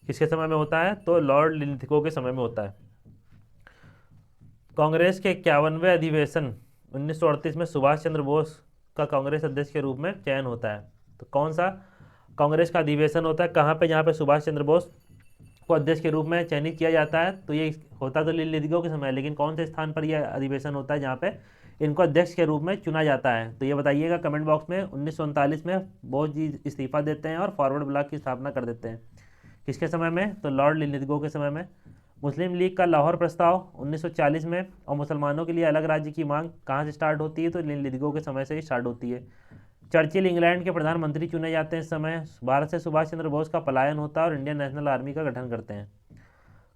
किसके समय में होता है? तो लॉर्ड लिनलिथगो के समय में होता है। कांग्रेस के 51वें अधिवेशन 1938 में सुभाष चंद्र बोस का कांग्रेस अध्यक्ष के रूप में चयन होता है। तो कौन सा कांग्रेस का अधिवेशन होता है, कहाँ पे? जहाँ पे सुभाष चंद्र बोस को अध्यक्ष के रूप में चयनित किया जाता है। तो ये होता तो लिनलिथगो के समय, लेकिन कौन से स्थान पर यह अधिवेशन होता है जहाँ पे इनको अध्यक्ष के रूप में चुना जाता है? तो ये बताइएगा कमेंट बॉक्स में। 1939 में बोस जी इस्तीफा देते हैं और फॉरवर्ड ब्लॉक की स्थापना कर देते हैं, किसके समय में? तो लॉर्ड लिनलिथगो के समय में। मुस्लिम लीग का लाहौर प्रस्ताव 1940 में और मुसलमानों के लिए अलग राज्य की मांग कहाँ से स्टार्ट होती है? तो लिनलिथगो के समय से ही स्टार्ट होती है। चर्चिल इंग्लैंड के प्रधानमंत्री चुने जाते हैं इस समय। भारत से सुभाष चंद्र बोस का पलायन होता है और इंडियन नेशनल आर्मी का गठन करते हैं।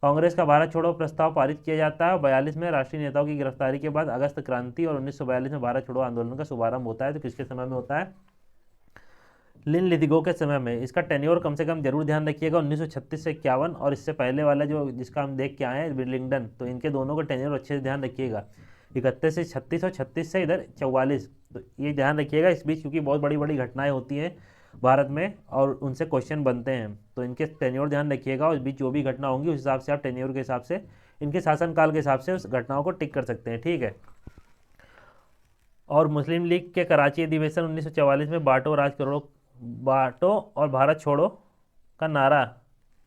कांग्रेस का भारत छोड़ो प्रस्ताव पारित किया जाता है। 42 में राष्ट्रीय नेताओं की गिरफ्तारी के बाद अगस्त क्रांति और 1942 में भारत छोड़ो आंदोलन का शुभारंभ होता है। तो किसके समय में होता है? लिनलिथगो के समय में। इसका टेन्योर कम से कम जरूर ध्यान रखिएगा, 1936 से 51, और इससे पहले वाला जो जिसका हम देख के आए हैं विलिंगडन, तो इनके दोनों का टेन्योर अच्छे से ध्यान रखिएगा। 31 से 36 और 36 से इधर 44, तो ये ध्यान रखिएगा इस बीच, क्योंकि बहुत बड़ी बड़ी घटनाएं होती हैं भारत में और उनसे क्वेश्चन बनते हैं, तो इनके टेन्योर ध्यान रखिएगा। और इस बीच जो भी घटना होंगी उस हिसाब से आप टेन्योर के हिसाब से, इनके शासनकाल के हिसाब से उस घटनाओं को टिक कर सकते हैं, ठीक है। और मुस्लिम लीग के कराची अधिवेशन 1944 में बांटो और भारत छोड़ो का नारा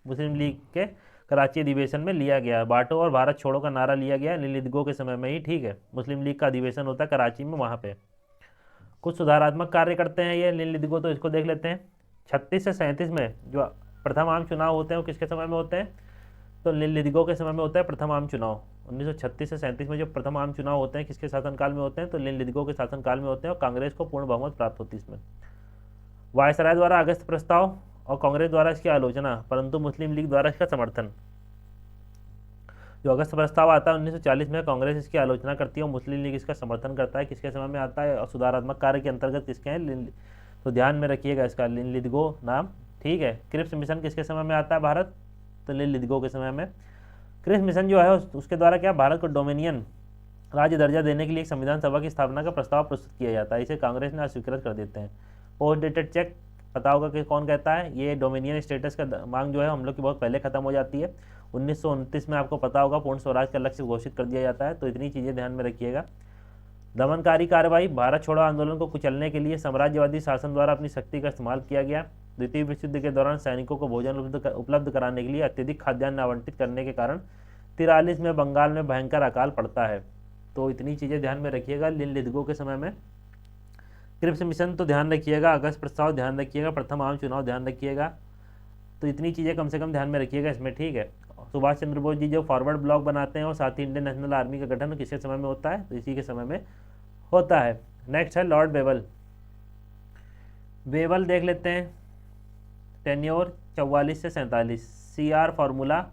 मुस्लिम लीग के कराची अधिवेशन में लिया गया। बांटो और भारत छोड़ो का नारा लिया गया लिनलिथगो के समय में ही, ठीक है। मुस्लिम लीग का अधिवेशन होता है कराची में, वहाँ पे कुछ सुधारात्मक कार्य करते हैं ये लिनलिथगो, तो इसको देख लेते हैं। 36 से 37 में जो प्रथम आम चुनाव होते हैं वो किसके समय में होते हैं? तो लिनलिथगो के समय में होता है प्रथम आम चुनाव। 1936 से 37 में जो प्रथम आम चुनाव होते हैं किसके शासनकाल में होते हैं? तो लिनलिथगो के शासनकाल में होते हैं और कांग्रेस को पूर्ण बहुमत प्राप्त होती है इसमें। वायसराय द्वारा अगस्त प्रस्ताव और कांग्रेस द्वारा इसकी आलोचना, परंतु मुस्लिम लीग द्वारा इसका समर्थन। जो अगस्त प्रस्ताव आता है 1940 में, कांग्रेस इसकी आलोचना करती है और मुस्लिम लीग इसका समर्थन करता है। किसके समय में आता है? और सुधारात्मक कार्य के अंतर्गत किसके हैं? तो ध्यान में रखिएगा इसका लिनलिथगो नाम, ठीक है। क्रिप्स मिशन किसके समय में आता है भारत? तो लिनलिथगो के समय में। क्रिप्स मिशन जो है उसके द्वारा क्या भारत को डोमिनियन राज्य दर्जा देने के लिए एक संविधान सभा की स्थापना का प्रस्ताव प्रस्तुत किया जाता है, इसे कांग्रेस ने अस्वीकृत कर देते हैं। पोस्ट डेटेड चेक पता होगा कि कौन कहता है? ये डोमिनियन स्टेटस का मांग जो है हम लोग की बहुत पहले खत्म हो जाती है। 1929 में आपको पता होगा पूर्ण स्वराज का लक्ष्य घोषित कर दिया जाता है, तो इतनी चीज़ें ध्यान में रखिएगा। दमनकारी कार्रवाई, भारत छोड़ो आंदोलन को कुचलने के लिए साम्राज्यवादी शासन द्वारा अपनी शक्ति का इस्तेमाल किया गया। द्वितीय विश्व युद्ध के दौरान सैनिकों को भोजन उपलब्ध कराने के लिए अत्यधिक खाद्यान्न आवंटित करने के कारण 43 में बंगाल में भयंकर अकाल पड़ता है। तो इतनी चीज़ें ध्यान में रखिएगा। लिनलिथगो के समय में क्रिप्स मिशन तो ध्यान रखिएगा, अगस्त प्रस्ताव ध्यान रखिएगा, प्रथम आम चुनाव ध्यान रखिएगा। तो इतनी चीज़ें कम से कम ध्यान में रखिएगा इसमें, ठीक है। सुभाष चंद्र बोस जी जो फॉरवर्ड ब्लॉक बनाते हैं और साथ ही इंडियन नेशनल आर्मी का गठन किसके समय में होता है, तो इसी के समय में होता है। नेक्स्ट है लॉर्ड वेवल। वेवल देख लेते हैं, टेन्योर 44 से 47, CR फार्मूला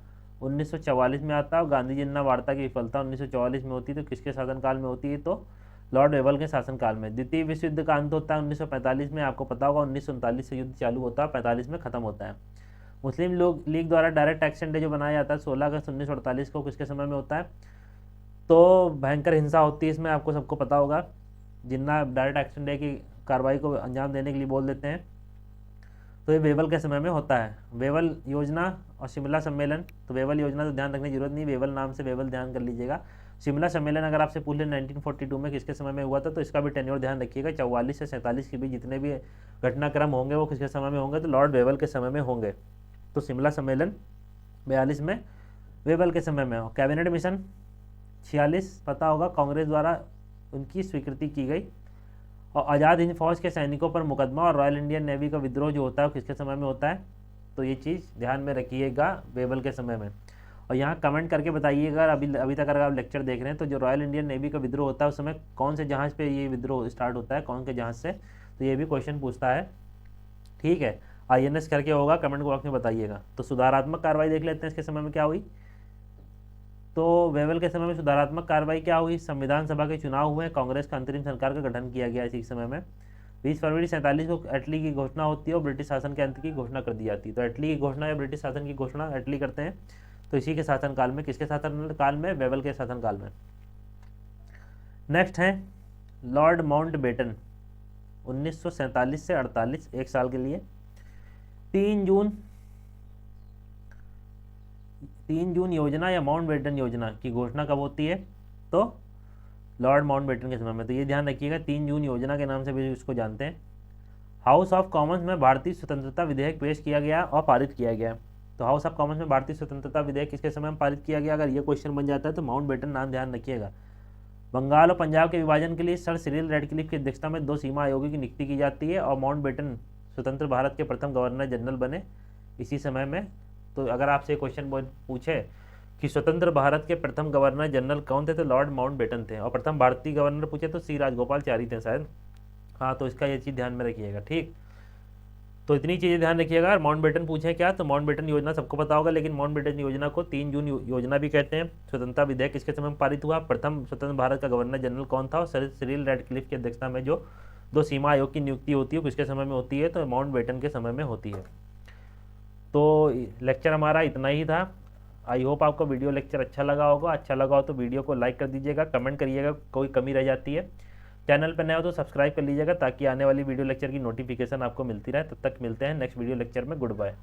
1944 में आता है और गांधी जिन्ना वार्ता की विफलता 1944 में होती है। तो किसके शासनकाल में होती है, तो लॉर्ड वेवल के शासनकाल में। द्वितीय विश्व युद्ध का अंत होता है 1945 में, आपको पता होगा 1939 से युद्ध चालू होता है, 45 में खत्म होता है। मुस्लिम लोग लीग द्वारा डायरेक्ट एक्शन डे जो बनाया जाता है 16 अगस्त 1948 को, किसके समय में होता है, तो भयंकर हिंसा होती है इसमें, आपको सबको पता होगा। जिन्ना डायरेक्ट एक्शन डे की कार्रवाई को अंजाम देने के लिए बोल देते हैं, तो ये वेवल के समय में होता है। वेवल योजना और शिमला सम्मेलन, तो वेवल योजना तो ध्यान रखने की जरूरत नहीं, वेवल नाम से वेवल ध्यान कर लीजिएगा। शिमला सम्मेलन अगर आपसे पूछ ले 1942 में किसके समय में हुआ था, तो इसका भी टेन्योर ध्यान रखिएगा। 44 से 47 के बीच जितने भी घटनाक्रम होंगे वो किसके समय में होंगे, तो लॉर्ड वेवल के समय में होंगे। तो शिमला सम्मेलन 42 में वेवल के समय में हो। कैबिनेट मिशन 46 पता होगा, कांग्रेस द्वारा उनकी स्वीकृति की गई। और आज़ाद हिंद फौज के सैनिकों पर मुकदमा और रॉयल इंडियन नेवी का विद्रोह जो होता है वो किसके समय में होता है, तो ये चीज़ ध्यान में रखिएगा वेवल के समय में। और यहाँ कमेंट करके बताइएगा, अभी तक अगर आप लेक्चर देख रहे हैं तो जो रॉयल इंडियन नेवी का विद्रोह होता है उस समय कौन से जहाज़ पे ये विद्रोह स्टार्ट होता है, कौन के जहाज़ से, तो ये भी क्वेश्चन पूछता है, ठीक है। INS करके होगा, कमेंट बॉक्स में बताइएगा। तो सुधारात्मक कार्रवाई देख लेते हैं इसके समय में क्या हुई। तो वेवल के समय में सुधारात्मक कार्रवाई क्या हुई, संविधान सभा के चुनाव हुए, कांग्रेस का अंतरिम सरकार का गठन किया गया इसी समय में। 20 फरवरी 47 को एटली की घोषणा होती है और ब्रिटिश शासन के अंत की घोषणा कर दी जाती है। तो एटली की घोषणा या ब्रिटिश शासन की घोषणा एटली करते हैं, तो इसी के शासनकाल में, किसके शासनकाल में, वेवल के शासनकाल में। नेक्स्ट है लॉर्ड माउंट बेटन 1947 से 48, एक साल के लिए। 3 जून योजना या माउंट बेटन योजना की घोषणा कब होती है, तो लॉर्ड माउंट बेटन के समय में। तो ये ध्यान रखिएगा, 3 जून योजना के नाम से भी इसको जानते हैं। हाउस ऑफ कॉमन्स में भारतीय स्वतंत्रता विधेयक पेश किया गया और पारित किया गया। तो हाउस ऑफ कॉमन्स में भारतीय स्वतंत्रता विधेयक किसके समय में पारित किया गया, अगर ये क्वेश्चन बन जाता है तो माउंट बेटन नाम ध्यान रखिएगा। बंगाल और पंजाब के विभाजन के लिए सर सिरिल रेडक्लिफ की अध्यक्षता में 2 सीमा आयोगों की नियुक्ति की जाती है और माउंट बेटन स्वतंत्र भारत के प्रथम गवर्नर जनरल बने इसी समय में। तो अगर आपसे क्वेश्चन पूछे कि स्वतंत्र भारत के प्रथम गवर्नर जनरल कौन थे, तो लॉर्ड माउंट बेटन थे। और प्रथम भारतीय गवर्नर पूछे तो C राजगोपालचारी थे शायद, हाँ। तो इसका ये चीज़ ध्यान में रखिएगा, ठीक। तो इतनी चीज़ें ध्यान रखिएगा। और माउंट बेटन पूछे क्या, तो माउंट बेटन योजना सबको पता होगा, लेकिन माउंट बेटन योजना को 3 जून योजना भी कहते हैं। स्वतंत्रता विधेयक किसके समय में पारित हुआ, प्रथम स्वतंत्र भारत का गवर्नर जनरल कौन था, और सर सिरिल रेडक्लिफ की अध्यक्षता में जो 2 सीमा आयोग की नियुक्ति होती है किसके समय में होती है, तो माउंट बेटन के समय में होती है। तो लेक्चर हमारा इतना ही था। आई होप आपको वीडियो लेक्चर अच्छा लगा होगा। अच्छा लगा हो तो वीडियो को लाइक कर दीजिएगा, कमेंट करिएगा कोई कमी रह जाती है। चैनल पर नए हो तो सब्सक्राइब कर लीजिएगा ताकि आने वाली वीडियो लेक्चर की नोटिफिकेशन आपको मिलती रहे। तब तक मिलते हैं नेक्स्ट वीडियो लेक्चर में। Good bye.